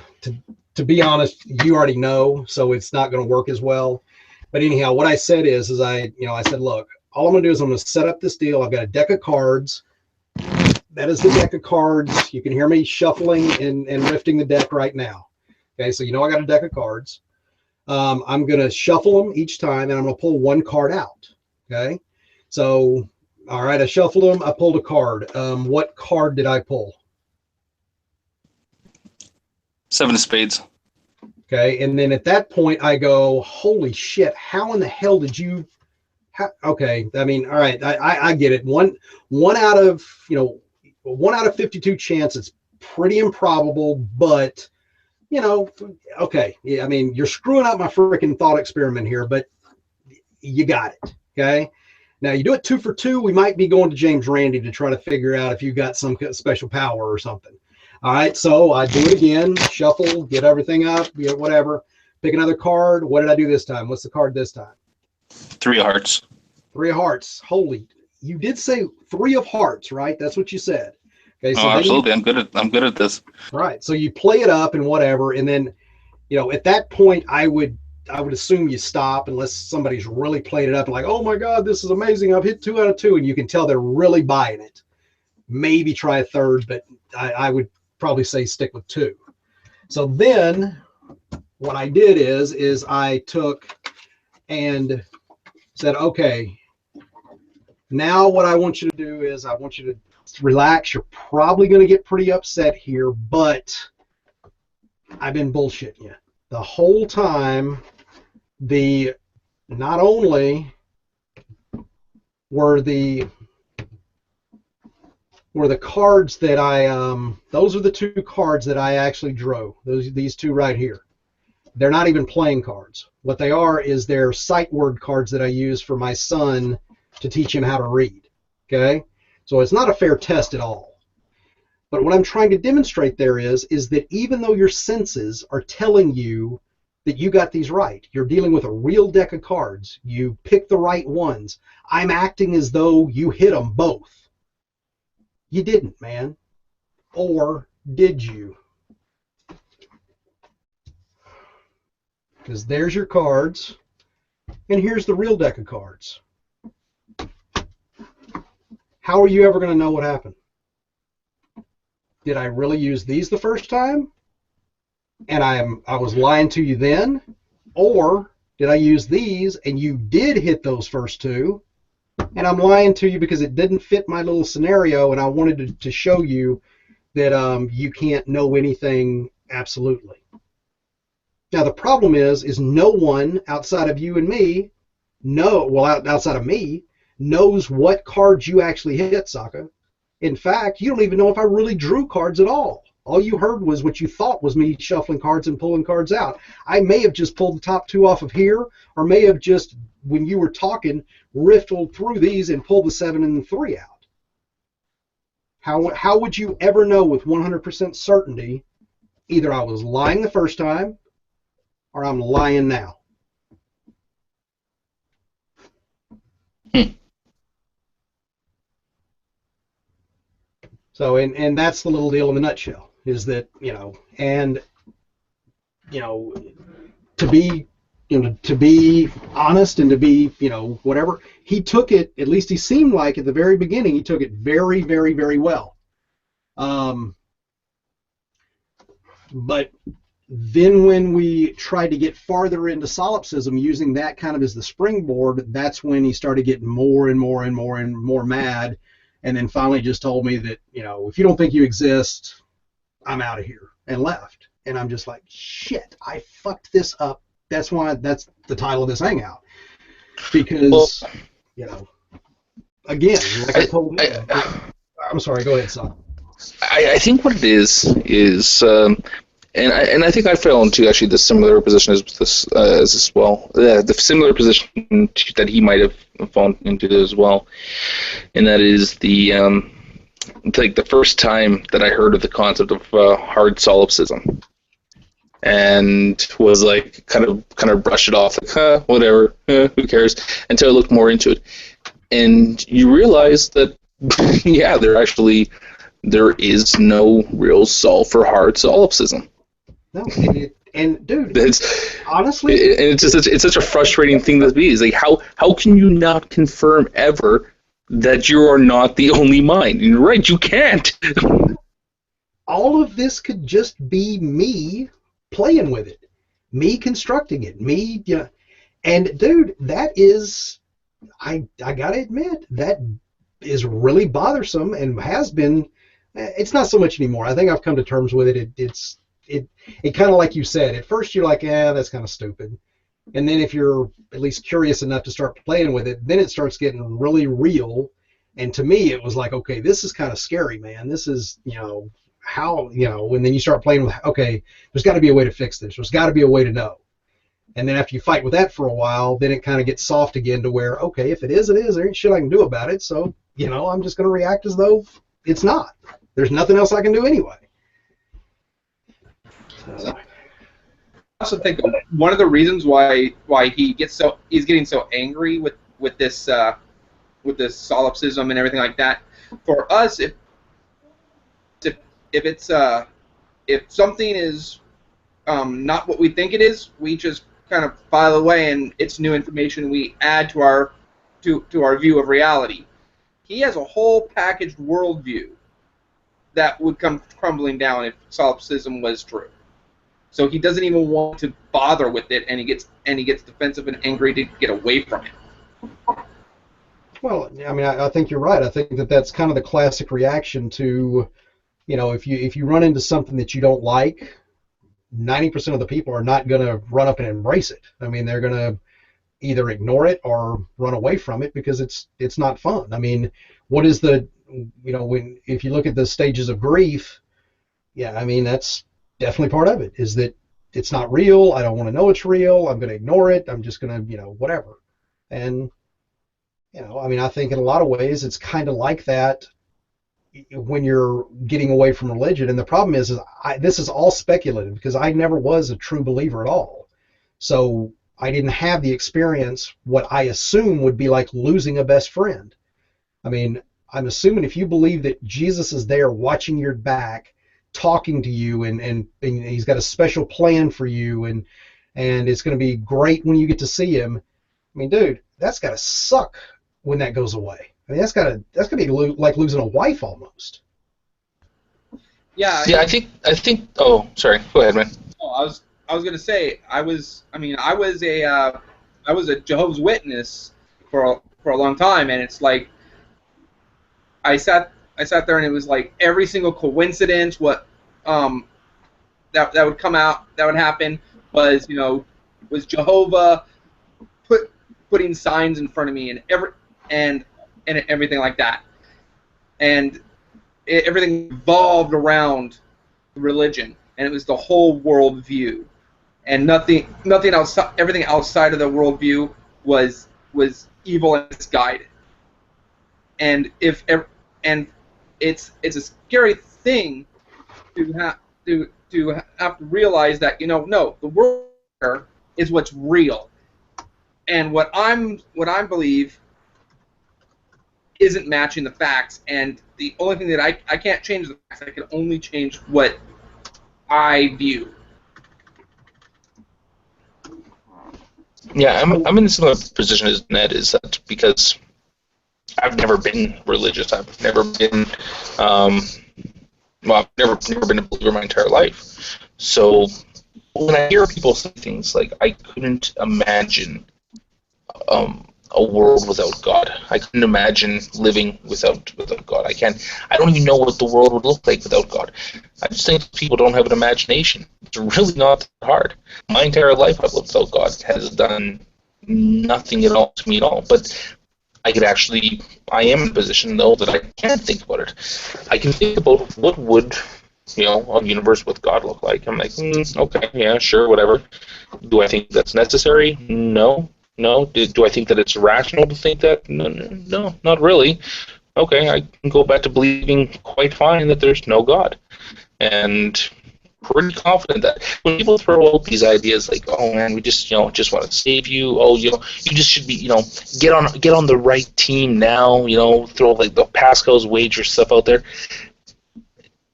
be honest, you already know, so it's not going to work as well. But anyhow, what I said is I said, look, all I'm going to do is I'm going to set up this deal. I've got a deck of cards. That is the deck of cards. You can hear me shuffling and lifting the deck right now. Okay, so I got a deck of cards. I'm going to shuffle them each time, and I'm going to pull 1 card out. Okay, so all right, I shuffled them. I pulled a card. What card did I pull? 7 of spades. Okay, and then at that point I go, holy shit, how in the hell did you? Okay, I mean, all right, I get it. One out of 52 chance. It's pretty improbable, but okay. Yeah, I mean, you're screwing up my freaking thought experiment here, but you got it. Okay. Now you do it 2 for 2. We might be going to James Randi to try to figure out if you got some special power or something. All right, so I do it again, shuffle, get everything up, whatever. Pick another card. What did I do this time? What's the card this time? 3 of hearts. 3 of hearts. Holy, you did say 3 of hearts, right? That's what you said. Okay, so Oh, then absolutely. I'm good at this. right. So you play it up and whatever, and then, you know, at that point, I would assume you stop unless somebody's really played it up and like, oh my God, this is amazing. I've hit 2 out of 2, and you can tell they're really buying it. Maybe try a third, but I would probably say stick with 2. So then what I did is I took and said, okay, now what I want you to do is I want you to relax. You're probably going to get pretty upset here, but I've been bullshitting you the whole time. Not only were the cards that those are the 2 cards that I actually drew. These 2 right here. They're not even playing cards. What they are is they're sight word cards that I use for my son to teach him how to read. Okay? So it's not a fair test at all. But what I'm trying to demonstrate there is that even though your senses are telling you that you got these right, you're dealing with a real deck of cards, you pick the right ones, I'm acting as though you hit them both. You didn't, man. Or did you? Because there's your cards, and here's the real deck of cards. How are you ever going to know what happened? Did I really use these the first time? And I was lying to you then? Or did I use these and you did hit those first 2? And I'm lying to you because it didn't fit my little scenario, and I wanted to show you that you can't know anything absolutely. Now the problem is no one outside of you and me outside of me knows what cards you actually hit, Sokka. In fact, you don't even know if I really drew cards at all. All you heard was what you thought was me shuffling cards and pulling cards out. I may have just pulled the top 2 off of here, or may have just, when you were talking, riffled through these and pulled the 7 and the 3 out. How would you ever know with 100% certainty either I was lying the first time or I'm lying now? So, and that's the little deal in the nutshell, is that, you know, and, you know, to be honest and to be, you know, whatever, he took it, at least he seemed like at the very beginning, he took it very, very, very well. But then when we tried to get farther into solipsism using that kind of as the springboard, that's when he started getting more and more and more and more mad. And then finally just told me that, you know, if you don't think you exist, I'm out of here, and left. And I'm just like, shit, I fucked this up. That's why that's the title of this hangout. Because, you know, again, like I told you, I'm sorry, go ahead, son. I think what it is, and I think I fell into actually the similar position as well. The similar position that he might have fallen into as well, and that is like the first time that I heard of the concept of hard solipsism, and was like kind of brushed it off, like whatever, who cares, until I looked more into it, and you realize that yeah, there is no real solve for hard solipsism. No, and dude, honestly, it's such a frustrating thing to be. Is like how can you not confirm ever that you are not the only mind? And right, you can't. All of this could just be me playing with it, me constructing it, me, you know. And dude, that is, I gotta admit, that is really bothersome and has been. It's not so much anymore. I think I've come to terms with it. It kind of, like you said, at first you're like, that's kind of stupid. And then if you're at least curious enough to start playing with it, then it starts getting really real. And to me, it was like, okay, this is kind of scary, man. This is, you know, how, you know, and then you start playing with, okay, there's got to be a way to fix this. There's got to be a way to know. And then after you fight with that for a while, then it kind of gets soft again to where, okay, if it is, it is. There ain't shit I can do about it. So, you know, I'm just going to react as though it's not. There's nothing else I can do anyway. So. also think one of the reasons why he's getting so angry with this solipsism and everything like that. For us, if something is not what we think it is, we just kind of file away, and it's new information we add to our view of reality. He has a whole packaged worldview that would come crumbling down if solipsism was true. So he doesn't even want to bother with it, and he gets defensive and angry to get away from it. Well, I mean, I think you're right. I think that's kind of the classic reaction to, if you run into something that you don't like, 90% of the people are not going to run up and embrace it. I mean, they're going to either ignore it or run away from it because it's not fun. I mean, what is if you look at the stages of grief, yeah, I mean, that's definitely part of it, is that it's not real. I don't want to know it's real. I'm going to ignore it. I'm just going to, whatever. And, I mean, I think in a lot of ways it's kind of like that when you're getting away from religion. And the problem is this is all speculative because I never was a true believer at all. So I didn't have the experience what I assume would be like losing a best friend. I mean, I'm assuming if you believe that Jesus is there watching your back, talking to you, and he's got a special plan for you, and it's going to be great when you get to see him. I mean, dude, that's got to suck when that goes away. I mean, that's got to be like losing a wife almost. Yeah. Yeah, I think. Oh, sorry. Go ahead, man. Oh, I was gonna say I was a Jehovah's Witness for a long time, and it's like I sat there and it was like every single coincidence that would come out, that would happen was Jehovah putting signs in front of me and everything like that, and everything evolved around religion, and it was the whole world view, and nothing outside, everything outside of the world view was evil and misguided, and it's a scary thing to have to realize that no, the world is what's real, and what I believe isn't matching the facts, and the only thing that I can't change the facts. I can only change what I view. Yeah, I'm in a similar position as Ned, is that because I've never been religious. I've never been, I've never been a believer my entire life. So when I hear people say things like, I couldn't imagine a world without God. I couldn't imagine living without God. I don't even know what the world would look like without God. I just think people don't have an imagination. It's really not that hard. My entire life I've lived without God. It has done nothing at all to me at all. But I am in a position, though, that I can think about it. I can think about what would, a universe with God look like. I'm like, okay, yeah, sure, whatever. Do I think that's necessary? No. Do I think that it's rational to think that? No, not really. Okay, I can go back to believing quite fine that there's no God. And pretty confident that when people throw out these ideas like, oh man, we just want to save you, you just should be, get on the right team now, throw like the Pascal's wager stuff out there.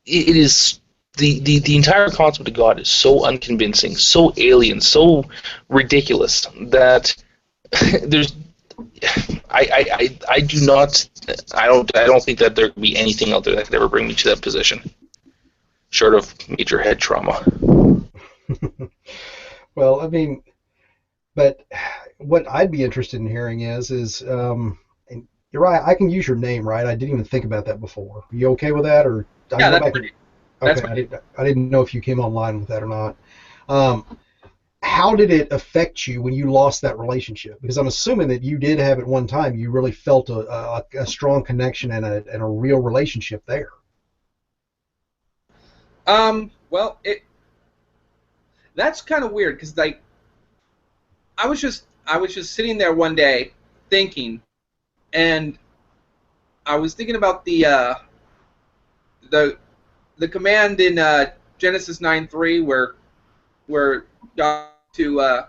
It is the entire concept of God is so unconvincing, so alien, so ridiculous that there's I don't think that there could be anything out there that could ever bring me to that position, short of major head trauma. Well, I mean, but what I'd be interested in hearing is and you're right, I can use your name, right? I didn't even think about that before. Are you okay with that, or yeah, that's okay? I didn't know if you came online with that or not. How did it affect you when you lost that relationship? Because I'm assuming that you did have at one time, you really felt a strong connection and a real relationship there. Well, that's kind of weird because like I was just sitting there one day thinking, and I was thinking about the command in Genesis 9:3 where where God to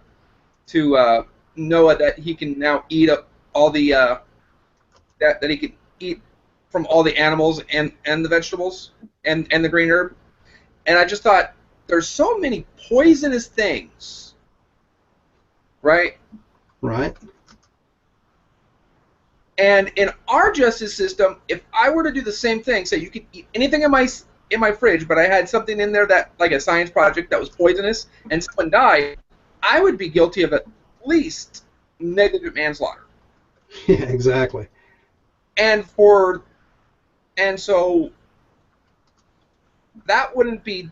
Noah that he can now eat up all the that he could eat from all the animals and the vegetables and the green herb. And I just thought, there's so many poisonous things, right? Right. And in our justice system, if I were to do the same thing, say you could eat anything in my fridge, but I had something in there that, like a science project, that was poisonous, and someone died, I would be guilty of at least negligent manslaughter. Yeah, exactly. And so that wouldn't be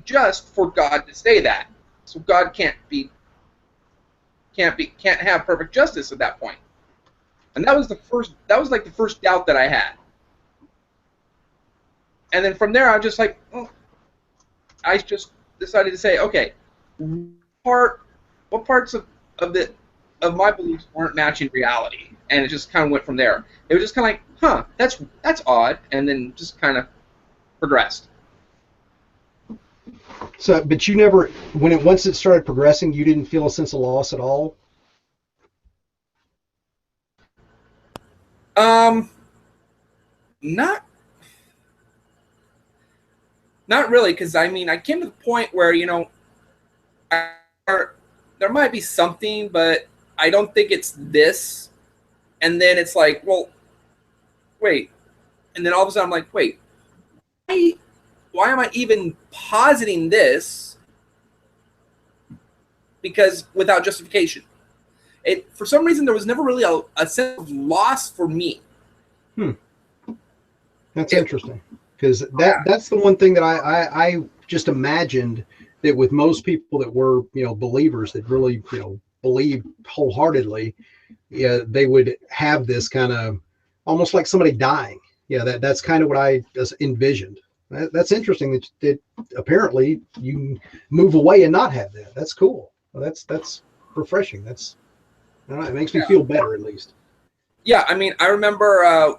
just for God to say that. So God can't have perfect justice at that point. And that was like the first doubt that I had. And then from there, I was just like, I just decided to say, okay, what parts of my beliefs weren't matching reality, and it just kind of went from there. It was just kind of like, huh, that's odd, and then just kind of progressed. So, but you never, once it started progressing, you didn't feel a sense of loss at all? Not really, because I mean, I came to the point where, there might be something, but I don't think it's this. And then it's like, well, wait. And then all of a sudden I'm like, wait, why am I even positing this? Because without justification. For some reason, there was never really a sense of loss for me. That's interesting, because that's the one thing that I just imagined, that with most people that were, believers that really, believed wholeheartedly, yeah, they would have this kind of almost like somebody dying. Yeah, that's kind of what I envisioned. That's interesting that apparently you move away and not have that. That's cool. Well, that's refreshing. I don't know, it makes me feel better, at least. Yeah, I mean, I remember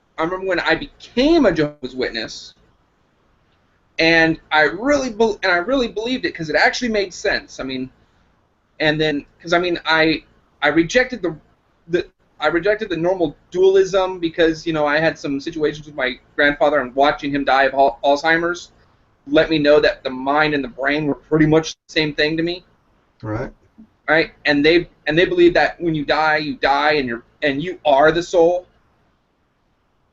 when I became a Jehovah's Witness, and I really believed it, because it actually made sense. I mean, and then because I rejected the normal dualism, because I had some situations with my grandfather, and watching him die of Alzheimer's let me know that the mind and the brain were pretty much the same thing to me. Right. Right, and they believe that when you die, and you are the soul.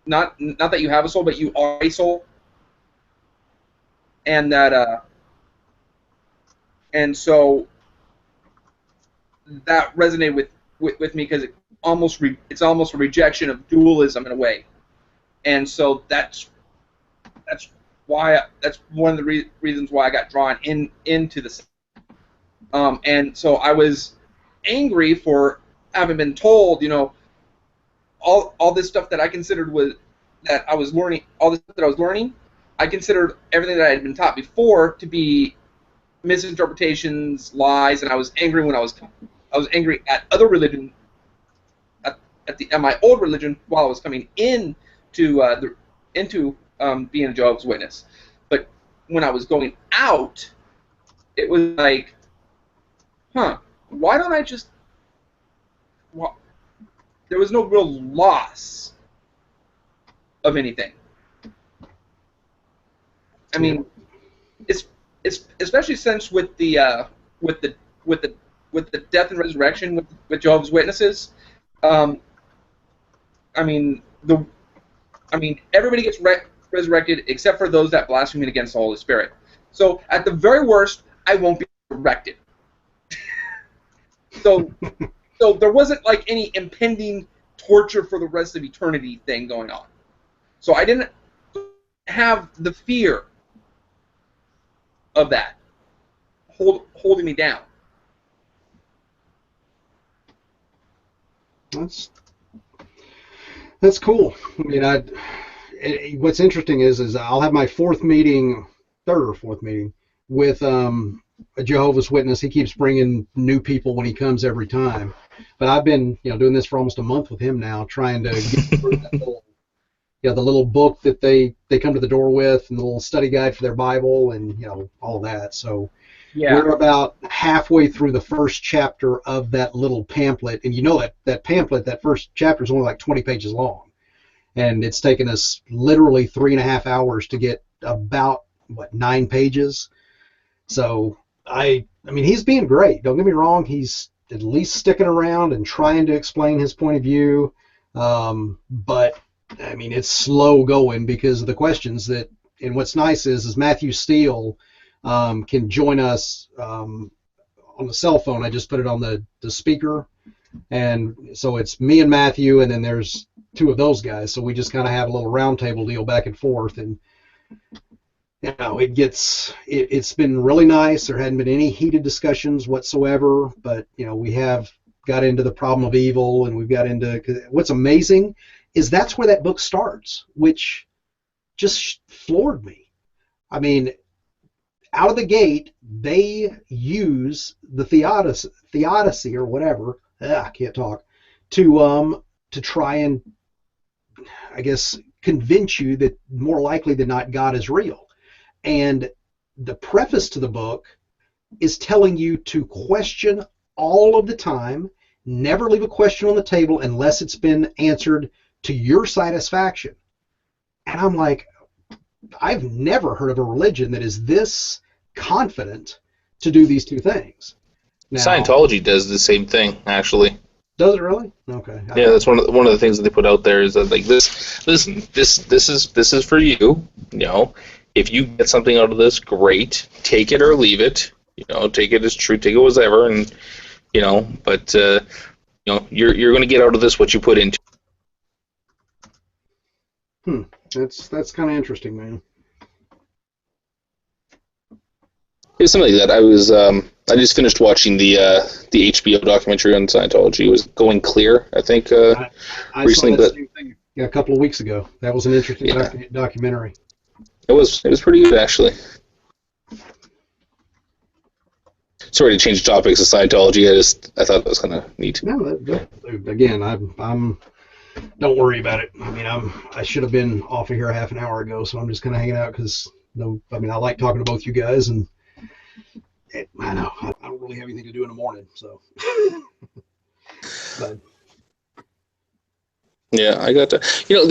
Not that you have a soul, but you are a soul. And that and so that resonated with me, because it's almost a rejection of dualism in a way. And so that's one of the reasons why I got drawn into the. And so I was angry for having been told, all this stuff that I considered that I was learning, I considered everything that I had been taught before to be misinterpretations, lies, and I was angry when I was angry at other religion, at my old religion, while I was coming into being a Jehovah's Witness. But when I was going out, it was like, why don't I just... Well, there was no real loss of anything. I mean, it's especially since with the death and resurrection with Jehovah's Witnesses. I mean, everybody gets resurrected except for those that blaspheme against the Holy Spirit. So at the very worst, I won't be resurrected. So there wasn't like any impending torture for the rest of eternity thing going on. So I didn't have the fear of that holding me down. That's cool. I mean, what's interesting is I'll have my third or fourth meeting with a Jehovah's Witness. He keeps bringing new people when he comes every time. But I've been, doing this for almost a month with him now, trying to get through that little, you know, the little book that they come to the door with, and the little study guide for their Bible, and you know, all that. So we're about halfway through the first chapter of that little pamphlet, and you know that pamphlet, that first chapter is only like 20 pages long, and it's taken us literally 3.5 hours to get about 9 pages. So I mean, he's being great. Don't get me wrong. He's at least sticking around and trying to explain his point of view. But I mean, it's slow going because of the questions that. And what's nice is Matthew Steele can join us on the cell phone. I just put it on the speaker, and so it's me and Matthew, and then there's 2 of those guys. So we just kind of have a little roundtable deal back and forth, and you know, it's been really nice. There hadn't been any heated discussions whatsoever, but you know, we have got into the problem of evil, and we've got into, 'cause what's amazing is that's where that book starts, which just floored me. I mean, out of the gate, they use the theodicy or whatever, I can't talk, to try and, I guess, convince you that more likely than not God is real. And the preface to the book is telling you to question all of the time, never leave a question on the table unless it's been answered to your satisfaction. And I'm like, I've never heard of a religion that is this confident to do these 2 things. Now, Scientology does the same thing, actually. Does it really? Okay. Yeah, that's one of the things that they put out there is that, like, this is for you. You know, if you get something out of this, great. Take it or leave it. You know, take it as true, take it as ever, and you know, but you know, you're going to get out of this what you put into. That's kind of interesting, man. It's something like that. I just finished watching the HBO documentary on Scientology. It was Going Clear, I think, I recently. saw that same thing a couple of weeks ago. That was an interesting documentary. It was pretty good, actually. Sorry to change topics to Scientology. I thought that was kind of neat. No, again, I'm. Don't worry about it. I mean, I should have been off of here half an hour ago, so I'm just kind of hanging out because I mean, I like talking to both you guys, and I know I don't really have anything to do in the morning, so. But. Yeah, I got that. You know,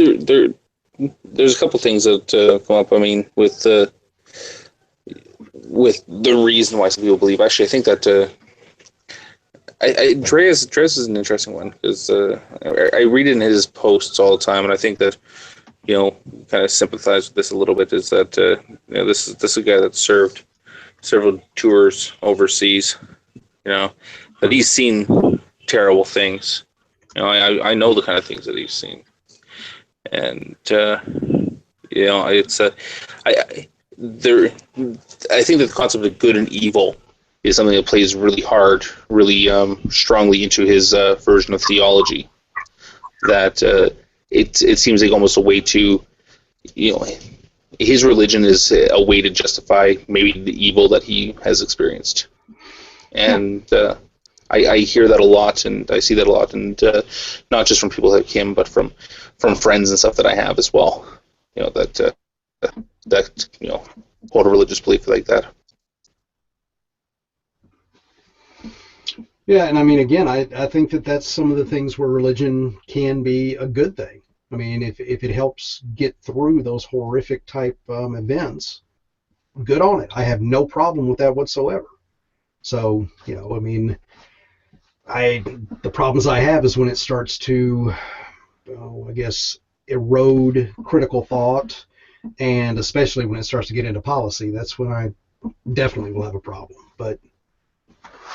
there's a couple things that come up. I mean, with the reason why some people believe. Actually, I think that Dre'as is an interesting one because I read in his posts all the time, and I think that, you know, kind of sympathize with this a little bit. Is that you know, this is a guy that served several tours overseas, you know, but he's seen terrible things. You know, I know the kind of things that he's seen, and you know, it's I think that the concept of good and evil is something that plays really hard, really strongly into his version of theology. That it seems like almost a way to, you know, his religion is a way to justify maybe the evil that he has experienced. And I hear that a lot, and I see that a lot, and not just from people like him, but from friends and stuff that I have as well. You know, that you know, hold a religious belief like that. Yeah, and I mean, again, I think that that's some of the things where religion can be a good thing. I mean, if it helps get through those horrific type events, good on it. I have no problem with that whatsoever. So, you know, I mean, the problems I have is when it starts to, I guess, erode critical thought, and especially when it starts to get into policy. That's when I definitely will have a problem. But,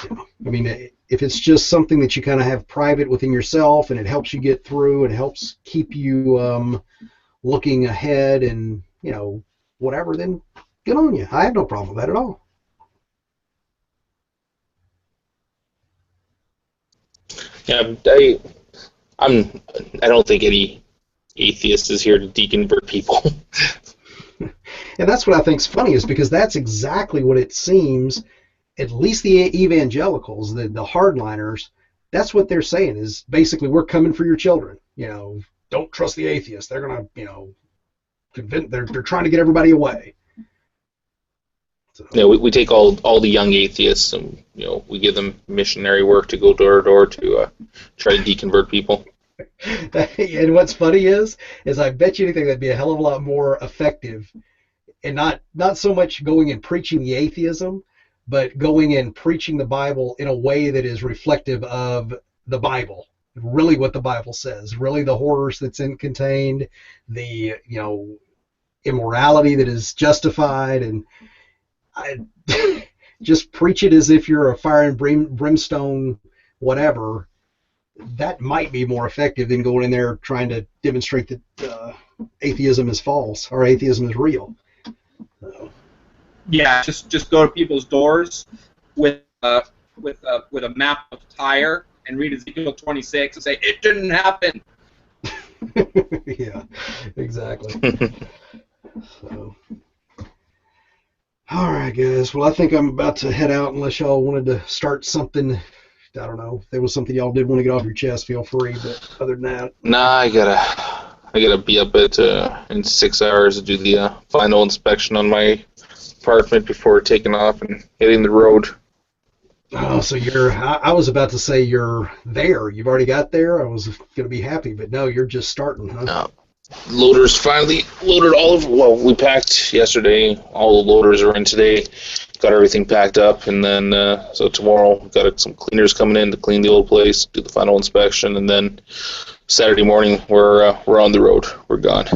you know, I mean, if it's just something that you kind of have private within yourself and it helps you get through, it helps keep you looking ahead and, you know, whatever, then good on you. I have no problem with that at all. Yeah, I don't think any atheist is here to deconvert people. And that's what I think's funny, is because that's exactly what it seems. At least the evangelicals, the hardliners, that's what they're saying, is basically, we're coming for your children. You know, don't trust the atheists. They're gonna, convince. They're trying to get everybody away. So. Yeah, we take all the young atheists and we give them missionary work to go door to door to try to deconvert people. And what's funny is I bet you anything that'd be a hell of a lot more effective, and not so much going and preaching the atheism, but going and preaching the Bible in a way that is reflective of the Bible, really what the Bible says, really the horrors that's contained, the immorality that is justified, and I just preach it as if you're a fire and brimstone whatever. That might be more effective than going in there trying to demonstrate that atheism is false or atheism is real. So. Yeah, just go to people's doors with a map of Tyre and read Ezekiel 26 and say it didn't happen. Yeah, exactly. So. All right, guys. Well, I think I'm about to head out unless y'all wanted to start something. I don't know. If there was something y'all did want to get off your chest, feel free. But other than that, nah, I gotta be up in 6 hours to do the final inspection on my apartment before taking off and hitting the road. Oh, so I was about to say you're there. You've already got there. I was gonna be happy, but no, you're just starting, huh? No. Loaders finally loaded all of. Well, we packed yesterday. All the loaders are in today. Got everything packed up, and then so tomorrow we've got some cleaners coming in to clean the old place, do the final inspection, and then Saturday morning we're on the road. We're gone.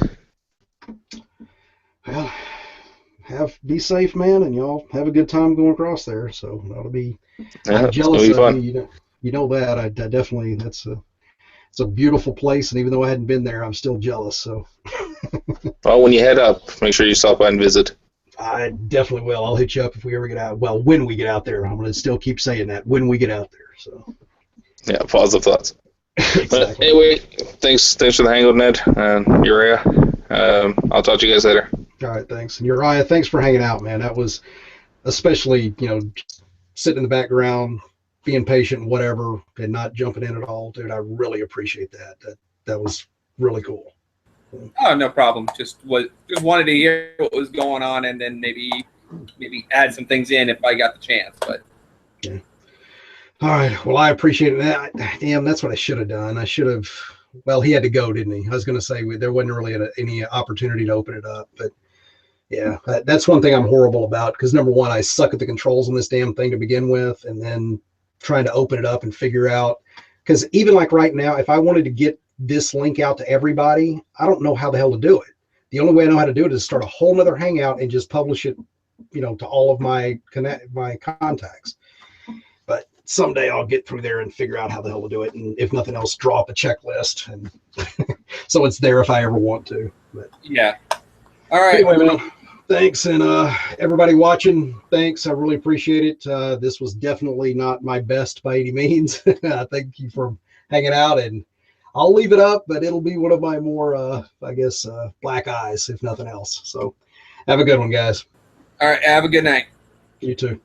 Well, be safe, man, and y'all have a good time going across there. So that'll be. I'm jealous of you. You know that. I definitely. It's a beautiful place, and even though I hadn't been there, I'm still jealous. So. Well, when you head up, make sure you stop by and visit. I definitely will. I'll hit you up if we ever get out. Well, when we get out there, I'm going to still keep saying that. When we get out there. So. Yeah, positive thoughts. Exactly. But anyway, thanks for the hangout, Ned and Uriah. I'll talk to you guys later. All right, thanks. And Uriah, thanks for hanging out, man. That was especially, sitting in the background, being patient, whatever, and not jumping in at all, dude. I really appreciate that. That was really cool. Oh, no problem. Just wanted to hear what was going on, and then maybe add some things in if I got the chance. But yeah. All right. Well, I appreciate it. Damn, that's what I should have done. I should have. Well, he had to go, didn't he? I was going to say there wasn't really any opportunity to open it up, but yeah, that's one thing I'm horrible about because number one, I suck at the controls on this damn thing to begin with, and then trying to open it up and figure out because even like right now, if I wanted to get this link out to everybody, I don't know how the hell to do it. The only way I know how to do it is start a whole nother hangout and just publish it, to all of my contacts. But someday I'll get through there and figure out how the hell to do it. And if nothing else, draw up a checklist and so it's there if I ever want to. But yeah. All right. Anyway, man, thanks. And everybody watching, thanks. I really appreciate it. This was definitely not my best by any means. Thank you for hanging out, and I'll leave it up, but it'll be one of my more, black eyes, if nothing else. So have a good one, guys. All right. Have a good night. You too.